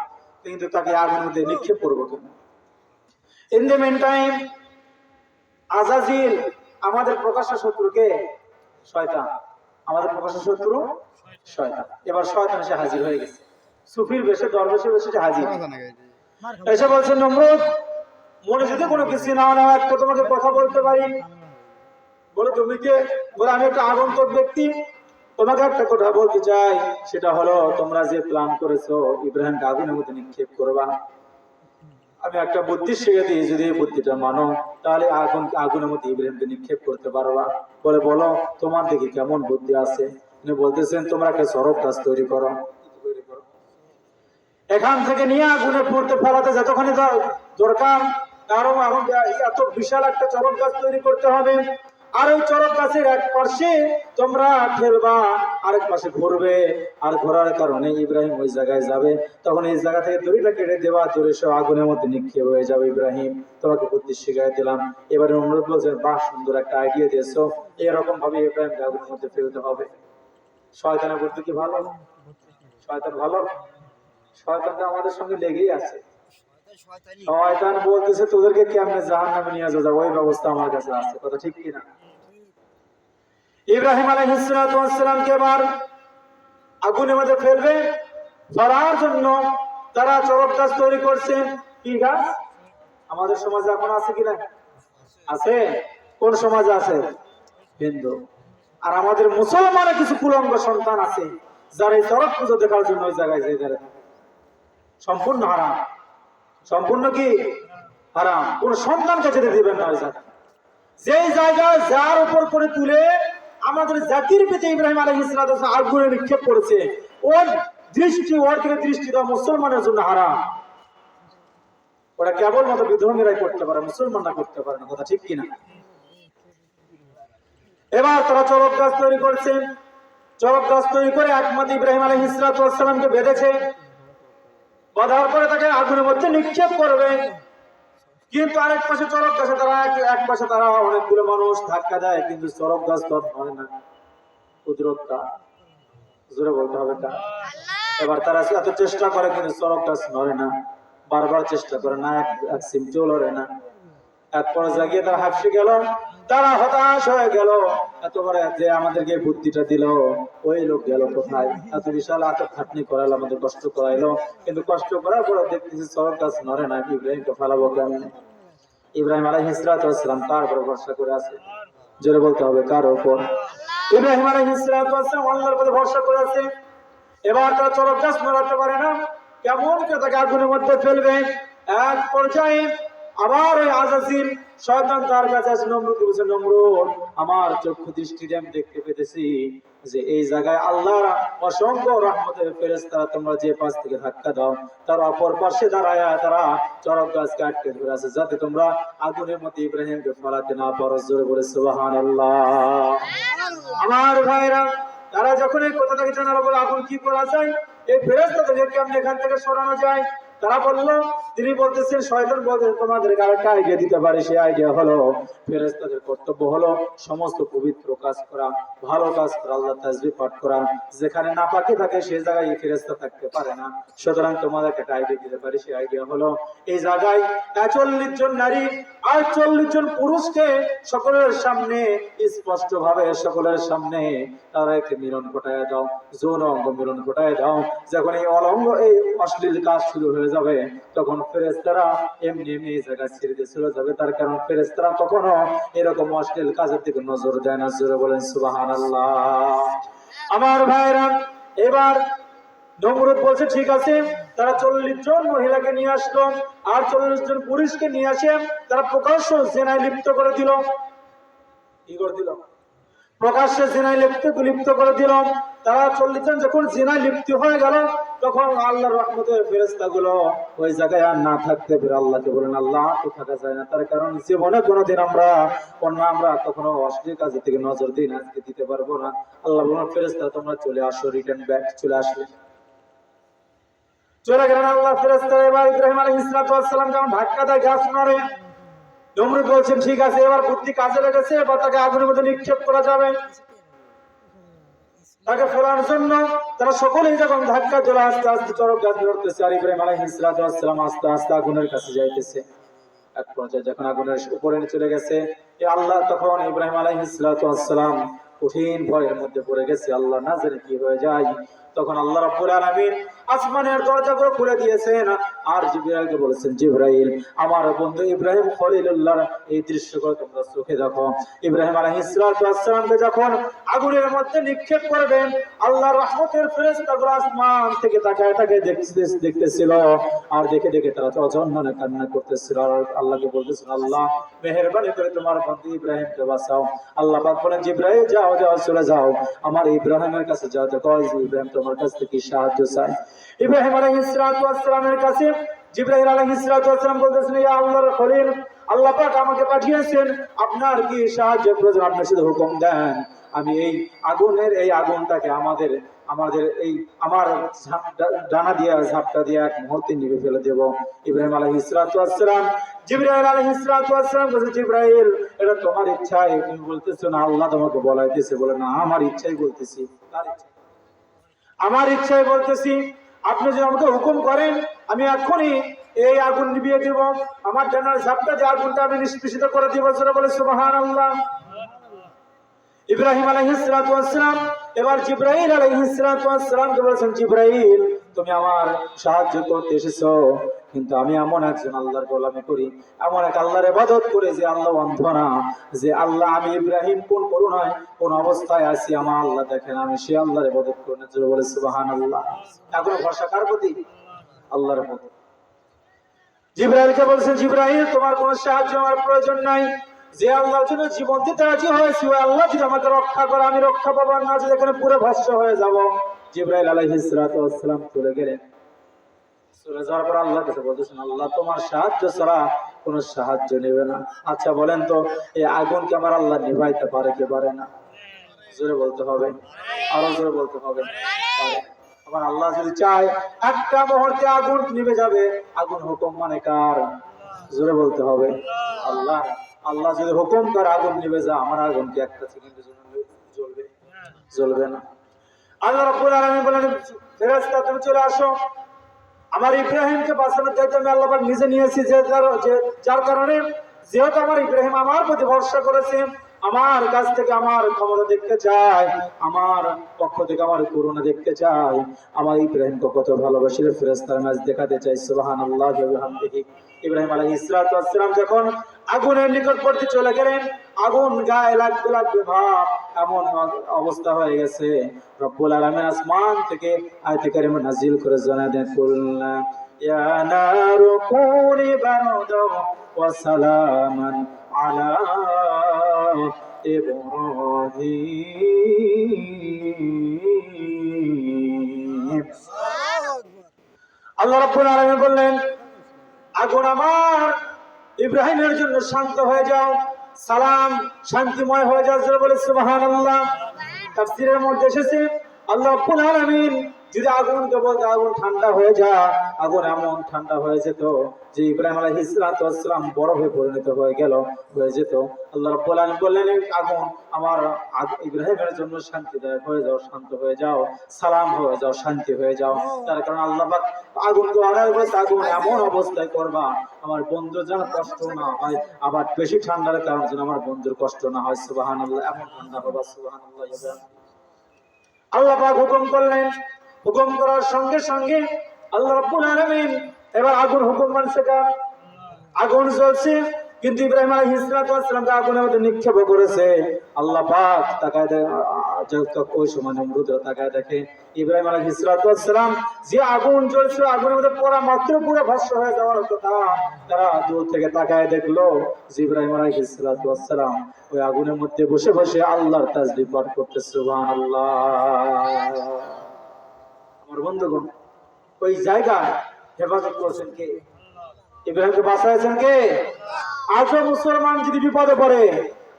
কিন্তু তাকে আগুনের মধ্যে নিক্ষেপ করবো কেন? ইন দ্য মেন টাইম আজাজিল, আমাদের প্রকাশ্য শত্রুকে শয়তান, আমাদের প্রকাশ্য শত্রু শয়তান। এবার শয়তান এসে হাজির হয়ে গেছে, সুফির বেশে, দরবেশের বেশে হাজির। এসে বলছে, নমরুদ, মনে যদি কোনো কিছু না হয়, একটা তোমাকে কথা বলতে পারি? বলে, তুমি কে? বলে, আমি একটা আগন্তুক ব্যক্তি, তোমাকে একটা কথা বলতে চাই। সেটা হলো, তোমরা যে প্ল্যান করেছো ইব্রাহিমকে আগুনের মধ্যে নিক্ষেপ করবা, আমি একটা বুদ্ধি শিখে দিই, যদি এই বুদ্ধিটা মানো তাহলে আগুনের মধ্যে ইব্রাহিমকে নিক্ষেপ করতে পারবা। বলে, বলো তোমার দেখি কেমন বুদ্ধি আছে। তিনি বলতেছেন, তোমরা একটা সড়ক গাছ তৈরি করো, এখান থেকে নিয়ে আগুনে পড়তে ফেলাতে যতখানি দরকার, তারও এখন এত বিশাল একটা চরক গাছ তৈরি করতে হবে। আর ওই চরক গাছের এক পাশে তোমরা ঠেলবা, আরেক পাশে ঘুরবে, আর ঘোরার কারণে ইব্রাহিম ওই জায়গায় যাবে। তখন এই জায়গা থেকে দড়িটা কেটে দেওয়া, দড়ি সব আগুনের মধ্যে নিক্ষেপ হয়ে যাবে। ইব্রাহিম, তোমাকে বুদ্ধি শিখাই দিলাম। এবারে অনুরোধ বলছেন, বাহ, সুন্দর একটা আইডিয়া দিয়েছো, এরকম ভাবে ইব্রাহিমকে আগুনের মধ্যে ফেলতে হবে। শয়তানের বুদ্ধি কি ভালো? শয়তান ভালো? শয়তানটা আমাদের সঙ্গে লেগেই আছে। শয়তান বলতেছে, তোদেরকে কেমনে জাহান্নামে নিয়ে যাওয়া যায়, ওই ব্যবস্থা আমার কাছে আছে। কথা ঠিক কিনা? ইব্রাহিম আলাইহিস সালামকে এবার আগুনের মধ্যে ফেলবে, ধরার জন্য তারা চরক গাছ তৈরি করছে। কি গাছ? আমাদের সমাজে এখন আছে কিনা? আছে। কোন সমাজে আছে? হিন্দু। আর আমাদের মুসলমানের কিছু কুলঙ্গ সন্তান আছে, যারা এই চরক পুজো দেখার জন্য ওই জায়গায় যেয়ে দাঁড়ায়। সম্পূর্ণ হারাম। সম্পূর্ণ কি হারাম? কোন সন্তানকে যেতে দিবেন না ওই জায়গায়। যেই জায়গায় যার উপর করে তুলে আমাদের জাতির পিতা ইব্রাহিম আলাইহিস সালাম আগুনে নিক্ষেপ করেছে, ওর দৃষ্টি, ওর থেকে দৃষ্টি দেওয়া মুসলমানের জন্য হারাম। ওরা কেবলমাত্র বিধর্মীরাই করতে পারে, মুসলমানরা করতে পারে না। কথা ঠিক কিনা? এবার তারা চরক গাছ তৈরি করছে। চরক গাছ তৈরি করে একমাত্র ইব্রাহিম আলাইহিস সালামকে বেঁধেছে। বাঁধার পরে তাকে আগুনের মধ্যে নিক্ষেপ করবে। কিন্তু আরেক পাশে চরক গাছে তারা, এক পাশে তারা অনেকগুলো মানুষ ধাক্কা দেয়, কিন্তু চরক গাছ তো ধরে না। কুদরতটা জোরে বলতে হবে তা। এবার তারা এত চেষ্টা করে, কিন্তু চরক গাছ নড়ে না। বারবার চেষ্টা করে না, এক সিমটিও লড়ে না। এক পর্যায়ে গিয়ে তারা হাঁপসে গেল, তারা হতাশ হয়ে গেল। এতবারে যে আমাদেরকে বুদ্ধিটা দিল, ওই লোক গেল কোথায়? এত বিশাল এত খাটনি করাইলো, আমাদের কষ্ট করাইলো, কিন্তু কষ্ট করার পরে দেখতেছি চরক গাছ নড়ে না। ইব্রাহিমকে ফেলাবো কেমনে? ইব্রাহিম আলাইহিস সালাম কার উপর ভরসা করে আছে? জোরে বলতে হবে, কার উপর? ইব্রাহিম আলাইহিস সালাম আল্লাহর উপর ভরসা করে আছে। এবার তারা চরক গাছ নড়াতে পারে না, কেমন করে তাকে আগুনের মধ্যে ফেলবে। এক পর্যায়ে আবার ওই আজাজিল শয়তান তার কাছে আসে। নমরুদ বলছে, নমরুদ, আমার চক্ষু দৃষ্টি দিয়ে আমি দেখতে পেতেছি যে এই জায়গায় আল্লাহর অসংখ্য রহমতের ফেরেশতারা, তোমরা যে পাশ থেকে ধাক্কা দাও, তার অপর পাশে দাঁড়ায় তারা চরক গাছকে আটকে ধরে আছে, যাতে তোমরা আগুনের মধ্যে ইব্রাহিমকে ফেলাতে না পারো। জোরে বলে সুবহানাল্লাহ। আমার ভাইরা, তারা যখন এই কথাটাকে জানার পর আগুন কি করা যায়, এই ফেরেশতাদেরকে কেমন এখান থেকে সরানো যায়, তারা বলল, তিনি বলতেছেন, শয়তান বলতে তোমাদেরকে আরেকটা আইডিয়া দিতে পারে। সেই আইডিয়া হলো, ফেরেশতাদের কর্তব্য হলো সমস্ত পবিত্র কাজ করা, ভালো কাজ করা, আল্লাহ তাসবিহ পাঠ করা। যেখানে নাপাকি থাকে সেই জায়গায় ফেরেশতা থাকতে পারে না। সুতরাং তোমাদেরকে একটা আইডিয়া দিতে পারি। সেই আইডিয়া হলো, এই জায়গায় 40 জন নারী আর 40 জন পুরুষকে সকলের সামনে স্পষ্ট ভাবে সকলের সামনে তারা একটি মিলন ঘটায় দাও, যৌন অঙ্গ মিলন ঘটায় দাও। যখন এই অলঙ্গ এই অশ্লীল কাজ শুরু হয়ে যাবে, তখন ফেরেশতারা এমনি এমনি এই জায়গা ছেড়ে দিয়ে চলে যাবে। তার কারণ ফেরেশতারা কখনো এরকম অশ্লীল কাজের দিকে নজর দেয় না। জোরে বলেন সুবহানাল্লাহ। আমার ভাইরা, এবার নমরুদ বলছে, ঠিক আছে। তারা 40 জন মহিলাকে নিয়ে আসলো আর 40 জন পুরুষকে নিয়ে আসে তারা প্রকাশ্য জেনায় লিপ্ত করে দিল। কি করে দিল? প্রকাশ্যে জেনায় লিপ্ত করে দিল। তারা 40 জন যখন জেনায় লিপ্ত হয়ে গেল, তখন আল্লাহর রহমতের ফেরেশতাগুলো ওই জায়গায় আর না থাকতে পেরে আল্লাহকে বলেন, আল্লাহ তো থাকা যায় না। তার কারণ জীবনে কোনোদিন আমরা কখনো অশ্লীল কাজের থেকে নজর দিই না, আজকে দিতে পারবো না। আল্লাহ বলেন, ফেরেশতা তোমরা চলে আসো, রিটার্ন ব্যাক। চলে আসলে চলে গেলেন আল্লাহ ফেরেশতা। এবার ইব্রাহিম আলাইহিস সালাম যখন ধাক্কা দেয় গাছ মারে, নমরুদ বলছেন, ঠিক আছে, এবার বুদ্ধি কাজে লেগেছে, এবার তাকে আগুনের মধ্যে নিক্ষেপ করা যাবে। তাকে ফেলার জন্য তারা সকলেই যখন ধাক্কা চলে আস্তে আস্তে চরক গাছ ধরতেছে, আর ইব্রাহিম আলাইহিস সালাম আস্তে আস্তে আগুনের কাছে যাইতেছে। এক পর্যায়ে যখন আগুনের উপরে চলে গেছে, আল্লাহ তখন ইব্রাহিম আলাইহিস সালাম কঠিন ভয়ের মধ্যে পড়ে গেছে। আল্লাহ না জানে কি হয়ে যায়। তখন আল্লাহ রাব্বুল আলামিন আসমানের দরজাগুলো খুলে দিয়েছেন আর জিবরাইলকে বলেছেন, জিবরাইল, আমার বন্ধু ইব্রাহিম খলিলুল্লাহর এই দৃশ্যগুলো তোমরা চোখে দেখো। ইব্রাহিম আলাইহিস সালামকে যখন আগুনের মধ্যে নিক্ষেপ করবেন, আল্লাহর রহমতের ফেরেশতাগুলো আসমান থেকে তাকায় তাকায় দেখতেছিল আর দেখে দেখে তারা অজন্মনে কান্না করতেছিল আর আল্লাহকে বলতেছিল, আল্লাহ মেহেরবানি করে তোমার বন্ধু ইব্রাহিমকে বাঁচাও। আল্লাহ পাক বলেন, জিবরাইল যাও যাও, চলে যাও, আমার ইব্রাহিমের কাছে যাও, দেখো ইব্রাহিম তোমার কাছ থেকে সাহায্য চায়। ইব্রাহিম আলাইহিস সালামের কাছে জিবরাইল আলাইহিস সালাম বলতেছেন, ইয়া আল্লাহর খলিল, আল্লাহ পাক আমাকে পাঠিয়েছেন, আপনার কি সাহায্য প্রয়োজন? আপনি শুধু হুকুম দেন, আমি এই আগুনটাকে আমার ডানা দিয়ে ঝাপটা দিয়ে এক মুহূর্তে নিভে ফেলে দেব। ইব্রাহিম আলাইহিস সালাম জিবরাইল আলাইহিস সালাম বলেছে, জিবরাইল, এটা তোমার ইচ্ছায় তুমি বলতেছো না, আল্লাহ তোমাকে বলাইতেছে? বলে, না, আমার ইচ্ছাই বলতেছি, আমার ইচ্ছাই বলতেছি। আপনি যদি আমাকে হুকুম করেন, আমি এখনই এই আগুন নিভিয়ে দেব, আমার ডানার ঝাপটা যে আগুনটা আমি নিষ্পেষিত করে দিব। বলে সুবহানাল্লাহ। ইব্রাহিম আলাইহিস সালাম এবার জিবরাইল আলাইহিস সালামকে বলেছেন, জিবরাইল, তুমি আমার সাহায্য করতে এসেছো, কিন্তু আমি এমন একজন আল্লাহর গোলামি করি, এমন এক আল্লাহর ইবাদত করে যে আল্লাহ অন্ধ না, যে আল্লাহ আমি ইব্রাহিম কোন করুণায় কোন অবস্থায় আছি আমার আল্লাহ দেখেন, আমি সে আল্লাহর ইবাদত করি না। বলে সুবহানাল্লাহ। এখন ভরসা কার প্রতি? আল্লাহর প্রতি। জিবরাইলকে বলছেন, জিবরাইল, তোমার কোনো সাহায্য আমার প্রয়োজন নাই, যে আল্লাহর জন্য জীবন দিতে রাজি হয়েছি ওই আল্লাহ যদি আমাকে রক্ষা করে, আমি রক্ষা পাবো না, যদি এখানে পুরো ভস্ম হয়ে যাব। জিবরাইল আলাইহিস সালাম চলে গেলেন। চলে যাওয়ার পর আল্লাহর কাছে বলতেছেন, আল্লাহ তোমার সাহায্য ছাড়া কোনো সাহায্য নেবে না। আচ্ছা বলেন তো, এই আগুনকে আমার আল্লাহ নিভাইতে পারে কি পারে না? জোরে বলতে হবে, আরো জোরে বলতে হবে। আমার আল্লাহ যদি চায় একটা মুহূর্তে আগুন নিভে যাবে। আগুন হুকুম মানে কার? জোরে বলতে হবে, আল্লাহ। আল্লাহ যদি হুকুম করে আগুন নিভে যায়, আমার আগুন কি একটা সেকেন্ডের জন্য জ্বলবে? জ্বলবে না। আল্লাহ রাব্বুল আলামিন বলেন, ফেরেশতা তুমি চলে আসো, আমার ইব্রাহিমকে বাঁচানোর দায়িত্ব আমি আল্লাহ পাক নিজে নিয়েছি, যার কারণে যেহেতু আমার ইব্রাহিম আমার প্রতি ভরসা করেছে, আমার কাছ থেকে আমার ক্ষমতা দেখতে চায়, আমার পক্ষ থেকে আমার করুণা দেখতে চায়, আমার ইব্রাহিমকে কত ভালোবাসি ফেরেশতার মাঝ দেখাতে চাই। সুবহানাল্লাহ ওয়া বিহামদিহি। ইব্রাহিম আলাইহিস সালাম যখন আগুনের নিকটবর্তী চলে গেলেন, আগুন গায়ে লাগতে লাগবে ভাব, এমন অবস্থা হয়ে গেছে। রব্বুল আলামিন আসমান থেকে আয়াতে কারিমা নাযিল করে জানায় দেন, কুলনা ইয়া নারু কুনি বারদাও ওয়া সালামান আলা ইব্রাহিম। আল্লাহ রাব্বুল আলামিন বললেন, আগুন আমার ইব্রাহিমের জন্য শান্ত হয়ে যাও, সালাম শান্তিময় হয়ে যাও। বলে সুবহানাল্লাহ। তাফসীরের মধ্যে এসেছে, আল্লাহ রাব্বুল আলামিন যদি আগুনকে বলতে আগুন ঠান্ডা হয়ে যায়, আগুন এমন ঠান্ডা হয়ে যেত যে ইব্রাহিম আলাইহিস সালাম বরফে পরিণত হয়ে যেত। আল্লাহ রাব্বুল আলামিন বললেন, আগুন আমার ইব্রাহিমের জন্য শান্তিদায়ক হয়ে যাও, শান্ত হয়ে যাও, সালাম হয়ে যাও, শান্তি হয়ে যাও। তার কারণ আল্লাহ পাক আগুনকে অর্ডার করেছে, আগুন এমন অবস্থায় করবা আমার বন্ধুর যেন কষ্ট না হয়, আবার বেশি ঠান্ডার কারণে যেন আমার বন্ধুর কষ্ট না হয়। সুবহানাল্লাহ, এমন ঠান্ডা হবে। সুবহানাল্লাহ। আল্লাহ পাক হুকুম করলেন, হুকুম করার সঙ্গে সঙ্গে আল্লাহ রাব্বুল আলামিন এবার আগুন হুকুম মানছে। আগুন জ্বলছে, কিন্তু ইব্রাহিম আলাইহিস সালামকে আগুনের মধ্যে নিক্ষেপ করেছে। আল্লাহ পাক তাকায় ওই সময় নমরুদরা তাকায় দেখে ইব্রাহিম আলাইহিস সালাম যে আগুন জ্বলছে, আগুনের মধ্যে পড়া মাত্র পুরো ভস্ম হয়ে যাওয়ার কথা। তারা দূর থেকে তাকায় দেখলো যে ইব্রাহিম আলাইহিস সালাম ওই আগুনের মধ্যে বসে বসে আল্লাহর তাসবিহ পাঠ করতেছে। সুবহানাল্লাহ। আমার বন্ধুগণ, ওই জায়গায় হেফাজত করছেন কে? ইব্রাহিমকে বাঁচাইছেন কে? আজও মুসলমান যদি বিপদে পড়ে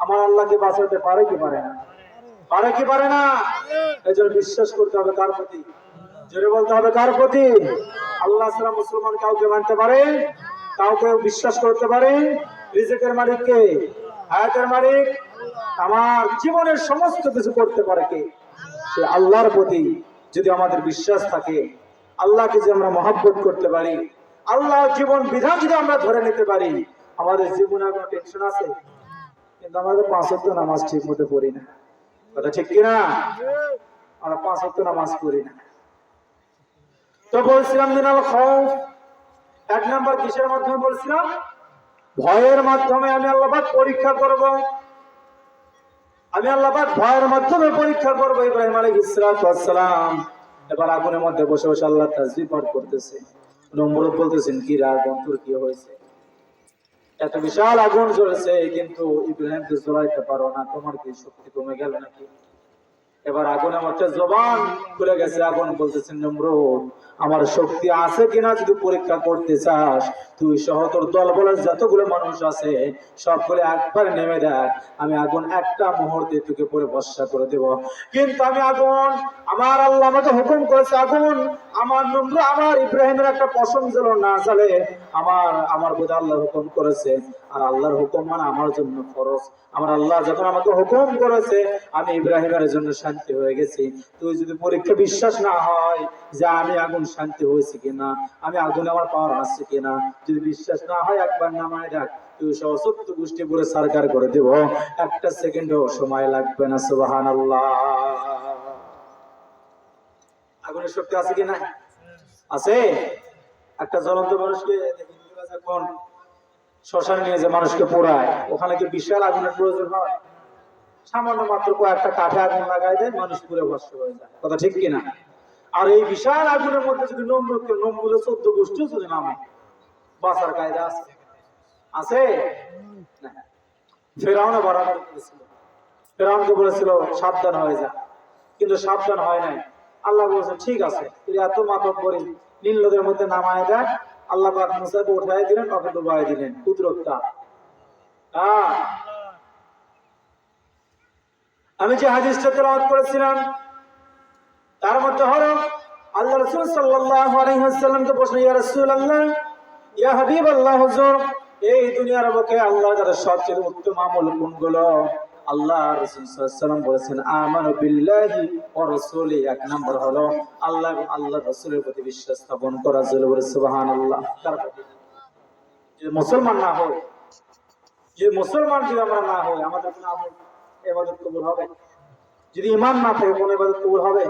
আমার আল্লাহকে বাঁচাতে পারে কি পারে না? পারে কি পারে না? এজন্য বিশ্বাস করতে হবে কার প্রতি? জোরে বলতে হবে কার প্রতি? আল্লাহ ছাড়া মুসলমান কাউকে মানতে পারে? কাউকে বিশ্বাস করতে পারে? রিজিকের মালিক কে? হায়াতের মালিক? আমার জীবনের সমস্ত কিছু করতে পারে কে? সে আল্লাহর প্রতি যদি আমাদের বিশ্বাস থাকে, আল্লাহকে যদি আমরা মহব্বত করতে পারি, আল্লাহর জীবন বিধান যদি আমরা ধরে নিতে পারি, আমাদের জীবনে কোনো টেনশন আছে? কিন্তু আমাদের 5 ওয়াক্ত নামাজ ঠিক মতো পড়ি না, কথা ঠিক কিনা? আমরা 5 ওয়াক্ত নামাজ পড়ি না। তো বলছিলাম মিনাল খাউফ, 1 নাম্বার কিসের মাধ্যমে বলছিলাম? ভয়ের মাধ্যমে আমি আল্লাহ পাক পরীক্ষা করব। আমি আল্লাহ পাক ভয়ের মাধ্যমে পরীক্ষা করব। ইব্রাহিম আলাইহিস সালাম এবার আগুনের মধ্যে বসে বসে আল্লাহর তাসবিহ পাঠ করতেছে। নমরুদ বলতেছেন, কি রে আগুন, তোর কি হয়েছে? এত বিশাল আগুন জ্বলছে কিন্তু ইব্রাহিমকে জ্বলাইতে পারো না, তোমার কি শক্তি কমে গেল নাকি? এবার আগুনের মধ্যে জবান খুলে গেছে। আগুন বলতেছেন, নমরুদ আমার শক্তি আছে কিনা যদি পরীক্ষা করতে চাস, তুই সহ তোর দল বলের যতগুলো মানুষ আছে সবগুলো একবার নেমে দেখ, আমি আগুন একটা মুহূর্তে তোকে পরে ভস্মা করে দেব। কিন্তু আমি আগুন, আমার আল্লাহ আমাকে হুকুম করেছে, আগুন আমার নমরুদ আমার ইব্রাহিমের একটা পশম যেন না জ্বলে। আমার বোধ আল্লাহ হুকুম করেছে, আর আল্লাহর হুকুম মানে আমার জন্য ফরজ। আমার আল্লাহ যখন আমাকে হুকুম করেছে আমি ইব্রাহিমের জন্য শান্তি হয়ে গেছি। তুই যদি পরীক্ষা বিশ্বাস না হয় যে আমি আগুন শান্তি হয়েছে কিনা, আমি আগুনে আমার পাওয়ার আছে কিনা, যদি বিশ্বাস না হয় একবার নামায় দেখ, তুই সশস্ত্র গোষ্ঠী পুরো সরকার করে দেব, একটা সেকেন্ডও সময় লাগবে না। সুবহানাল্লাহ। আগুনের শক্তি আছে কিনা? আছে। একটা জ্বলন্ত মানুষকে যখন শ্মশানে নিয়ে যে মানুষকে পোড়ায়, ওখানে কি বিশাল আগুনের প্রয়োজন হয়? সামান্য মাত্র কয়েকটা কাঠে আগুন লাগাই দেয়, মানুষ পুরো ভস্ম হয়ে যায়, কথা ঠিক কিনা? আর এই বিশাল আগুনের মধ্যে যদি নমরুদ 14 গোষ্ঠী যদি নামে, বাঁচার কায়দা আছে? আছে না। ফেরাউনও বাড়াবাড়ি করেছিল, ফেরাউনকে বলেছিল সাবধান হয়ে যা, কিন্তু সাবধান হয় নাই। আল্লাহ বলেছেন, ঠিক আছে তুই এত মাতব্বরি, নীল নদের মধ্যে নামায় দেখ। আল্লাহ পাক মুসাকে উঠাই দিলেন, ওকে ডুবাই দিলেন। কুদরতটা আমি যে হাদিসটা তেলাওয়াত করেছিলাম তার মধ্যে হলো আল্লাহ রাসূল সাল্লাল্লাহু আলাইহি ওয়াসাল্লামকে প্রশ্ন, ইয়া রাসূলুল্লাহ, ইয়া হাবিবাল্লাহ, হুজুর এই দুনিয়ার বুকে আল্লাহর কাছে সবচেয়ে উত্তম আমল কোনগুলো? আল্লাহ রাসূল সাল্লাল্লাহু আলাইহি ওয়াসাল্লাম বলেছেন, আমানু বিল্লাহি ওয়া রাসূলি। 1 নম্বর হলো আল্লাহ এবং আল্লাহর রাসূলের প্রতি বিশ্বাস স্থাপন করা। সুবহানাল্লাহ। তারপরে যে মুসলমান না হয়, যে মুসলমান যদি আমরা না হই, আমাদের কোন আমল ইবাদত কবুল হবে? যদি ঈমান না থাকে কোন ইবাদত কবুল হবে?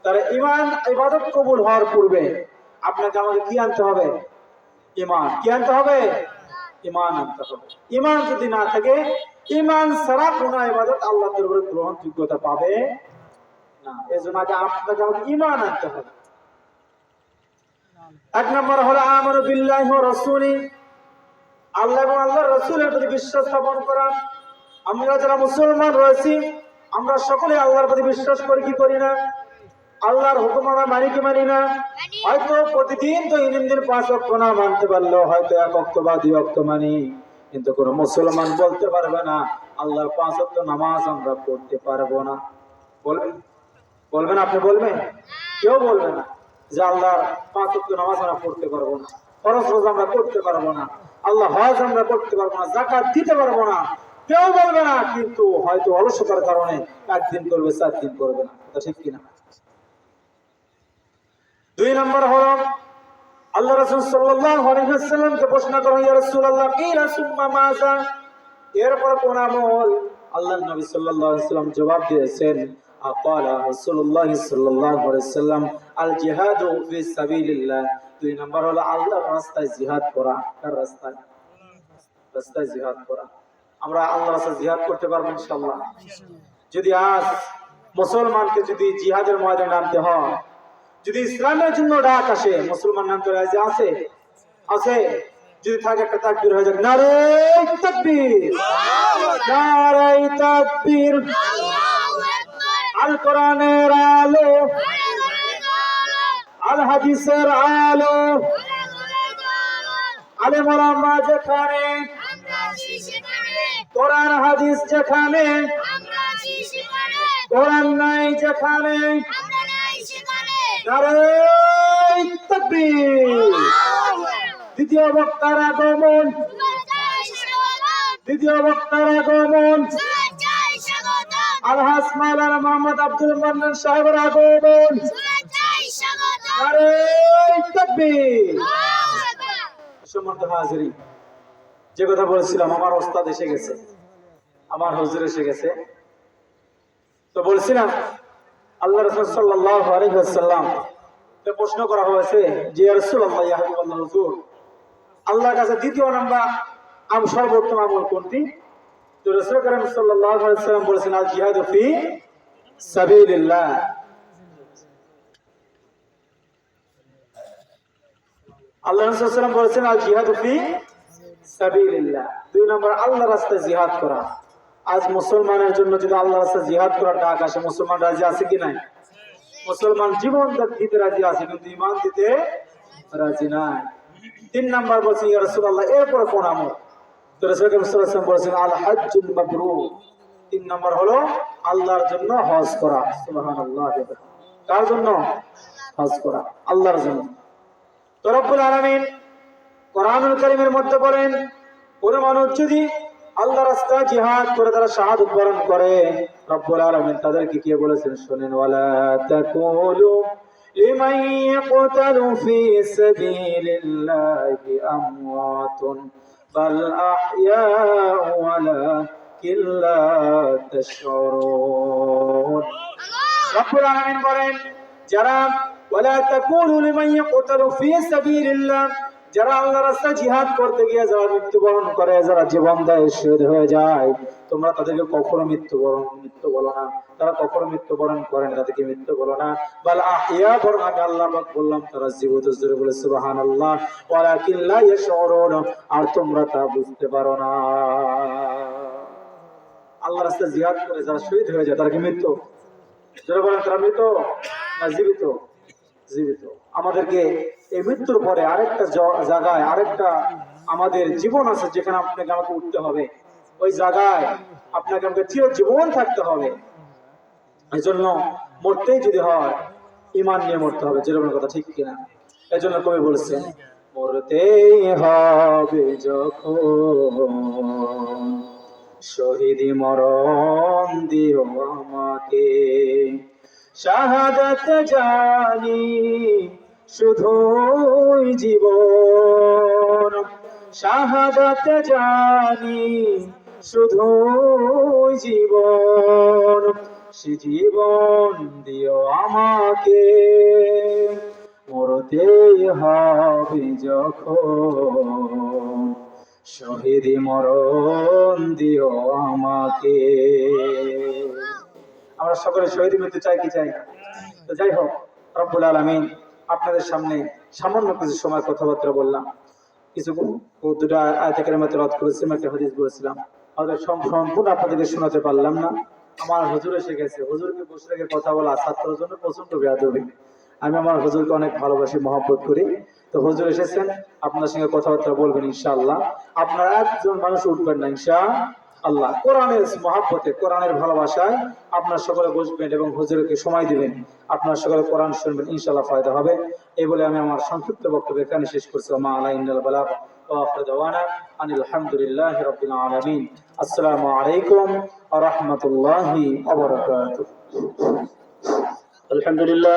তাহলে ঈমান ইবাদত কবুল হওয়ার পূর্বে আপনাকে আমাকে কি আনতে হবে? ঈমান। কি আনতে হবে? ঈমান আনতে হবে। ঈমান যদি না থাকে, ঈমান ছাড়া কোন ইবাদত আল্লাহর দরবারে গ্রহণযোগ্যতা পাবে না। এজন্য আগে আপনাকে আমাকে ঈমান আনতে হবে। 1 নম্বর হলো আমানু বিল্লাহি ওয়া রাসূলি, আল্লাহ এবং আল্লাহর রাসূলের প্রতি বিশ্বাস স্থাপন করা। আমরা যারা মুসলমান রয়েছি আমরা সকলে আল্লাহর প্রতি বিশ্বাস করি কি করি না? আল্লাহর হুকুম আমরা মানি কি মানি না? হয়তো প্রতিদিন তো দিন 5 ওয়াক্ত না মানতে পারলেও হয়তো 1 ওয়াক্ত বা 2 ওয়াক্ত মানি, কিন্তু কোন মুসলমান বলতে পারবে না আল্লাহর 5 ওয়াক্ত নামাজ আমরা পড়তে পারবো না। বলবেন? বলবেন? আপনি বলবেন? কেউ বলবে না যে আল্লাহর পাঁচ ওয়াক্ত নামাজ আমরা পড়তে পারবো না, ফরজ রোজা আমরা করতে পারবো না, আল্লাহ হজ আমরা করতে পারবো না, যাকাত দিতে পারবো না, কেউ বলবে না। কিন্তু হয়তো অলসতার কারণে একদিন করবে, 4 দিন করবে না। এটা ঠিক কিনা? 2 নম্বর হলো আল্লাহ রাসূল সাল্লাল্লাহু আলাইহি ওয়াসাল্লামকে প্রশ্ন করা, ইয়া রাসূলুল্লাহ কিলা সুম্মা মাযা, এরপর কোন আমল? আল্লাহর নবী সাল্লাল্লাহু আলাইহি ওয়াসাল্লাম জবাব দিয়েছেন, আকালা রাসূলুল্লাহ সাল্লাল্লাহু আলাইহি ওয়াসাল্লাম আল জিহাদু ফি সাবিলিল্লাহ, 2 নম্বর হলো আল্লাহর রাস্তায় জিহাদ করা। কার রাস্তায়? রাস্তায় জিহাদ করা। আমরা আল্লাহর রাস্তায় জিহাদ করতে পারবো ইনশাআল্লাহ। যদি আজ মুসলমানকে যদি জিহাদের ময়দানে নামতে হয়, যদি ইসলামের জন্য ডাক আসে, মুসলমান নামতে রাজি আছে? আছে? যদি থাকে একটা তাকবীর হয়ে যাক, নারে তাকবীর, নারে তাকবীর, আল কোরআনের আলো, আল হাদিসের আলো, আলেম ওলামা যেখানে, কোরআন হাদিস যেখানে, কোরআন নাই যেখানে, নারে তাকবীর। দ্বিতীয় বক্তার আগমন, দ্বিতীয় বক্তার আগমন, আলহাজ মাওলানা মোহাম্মদ আব্দুল মান্নান সাহেবের আগমন, নারে তাকবীর। সম্মানিত হাজিরিন, যে কথা বলেছিলাম, আমার ওস্তাদ এসে গেছে, আমার হুজুর এসে গেছে। তো বলছিলাম আল্লাহ রাসূল সাল্লাল্লাহু আলাইহি ওয়াসাল্লাম কে প্রশ্ন করা হয়েছে যে ইয়া রাসূলুল্লাহ, ইয়া হাবিবাল্লাহ, হুজুর আল্লাহর কাছে দ্বিতীয় নাম্বার সর্বোত্তম আমল কোনটি? তো রাসূল করিম সাল্লাল্লাহু আলাইহি ওয়াসাল্লাম বলেছেন, আল জিহাদু ফি সাবিলিল্লাহ। আল্লাহ রাসূল সাল্লাল্লাহু আলাইহি ওয়াসাল্লাম বলেছেন, আল জিহাদু ফি সাবিলিল্লাহ, 2 নম্বর আল্লাহর রাস্তায় জিহাদ করা। আজ মুসলমানের জন্য যদি আল্লাহর রাস্তায় জিহাদ করার ডাক আসে, মুসলমান রাজি আছে কি নাই? মুসলমান জীবন দিতে রাজি আছে, কিন্তু ঈমান দিতে রাজি নাই। 3 নাম্বার বলছেন, ইয়া রাসূলুল্লাহ, এরপর কোন আমল? তো রাসূল সাল্লাল্লাহু আলাইহি ওয়াসাল্লাম বলেছেন, আল হজ্জুল মাবরুর, 3 নাম্বার হলো আল্লাহর জন্য হজ করা। সুবহানাল্লাহ। কার জন্য? হজ করা, আল্লাহর জন্য। তো রব্বুল আলামিন কোরআনুল কারীমের মধ্যে বলেন, কোন মানুষ যদি আল্লাহর রাস্তায় জিহাদ করে তারা শাহাদাত বরণ করে, রব্বুল আলামিন তাদেরকে কি বলেছেন শুনেন, ওয়ালা তাকুলু লিমান ইয়াকতালু ফি সাবিলিল্লাহি আমওয়াতুন বাল আহইয়াউ ওয়ালাকিন লা তাশউরুন। রব্বুল আলামিন বলেন, যারা ওয়ালা তাকুলু লিমান ইয়াকতালু ফি সাবিলিল্লাহ, যারা আল্লাহর রাস্তায় জিহাদ করতে গিয়ে যারা মৃত্যুবরণ করে, যারা জীবন দেয় শহীদ হয়ে যায়, তোমরা তাদেরকে কখনো মৃত্যু বলো না। তারা কখনো মৃত্যুবরণ করে না, তাদেরকে মৃত্যু বলো না। বাল আহইয়া, বরং আমি আল্লাহ পাক বললাম তারা জীবিত। জোরে বলে সুবহানাল্লাহ। ওয়ালাকিন লা ইয়াশউরুন, আর তোমরা তা বুঝতে পারো না। আল্লাহর রাস্তায় জিহাদ করে যারা শহীদ হয়ে যায়, তারা কি মৃত্যু? জোরে বলেন, তারা মৃত না জীবিত? জীবিত। আমাদেরকে এই মৃত্যুর পরে আরেকটা জায়গায়, আরেকটা আমাদের জীবন আছে, যেখানে আপনাকে আমাকে উঠতে হবে। ওই জায়গায় আপনাকে আমাকে চিরজীবন থাকতে হবে। এই জন্য মরতেই যদি হয়, ঈমান নিয়ে মরতে হবে। যেরকম কথা, ঠিক কিনা? এই জন্য কবি বলছেন, মরতেই হবে যখন শহীদি মরণ দিও আমাকে, শাহাদাত জানি শুধুই জীবন, শাহাদাত জানি শুধুই জীবন, সে জীবন দিও আমাকে, মরতেই হবে যখন শহীদি মরণ দিও আমাকে। আমরা সকলে শহীদ মৃত্যু চাই কি চাই? তো যাই হোক, রব্বুল আলামিন আপনাদের সামনে সামান্য কিছু সময় কথাবার্তা বললাম, কিছু দুটা আয়াত কারিমা তেলাওয়াত করেছিলাম, একটা হাদিস বলেছিলাম, হয়তো সম্পূর্ণ আপনাদেরকে শোনাতে পারলাম না। আমার হুজুর এসে গেছে, হুজুরকে বসে রেখে কথা বলা ছাত্রের জন্য প্রচন্ড বেয়াদবি। আমি আমার হুজুরকে অনেক ভালোবাসি, মহব্বত করি। তো হুজুর এসেছেন, আপনার সঙ্গে কথাবার্তা বলবেন ইনশাআল্লাহ। আপনারা একজন মানুষ উঠবেন না ইনশাআল্লাহ। আল্লাহ কোরআনের মহাব্বতে, কোরআনের ভালোবাসায় আপনার সকলে বসবেন এবং হুজুরকে সময় দিবেন, আপনার সকলে কোরআন শুনবেন, ইনশাআল্লাহ ফায়দা হবে। এই বলে আমি আমার সংক্ষিপ্ত বক্তব্য এখানে শেষ করছি। মা আলাইনাল বালাগ ওয়া আখিরু দাওয়ানা আনিল হামদুলিল্লাহি রাব্বিল আলামিন। আসসালামু আলাইকুম ওয়া রাহমাতুল্লাহি ওয়া বারাকাতুহু। আলহামদুলিল্লাহ।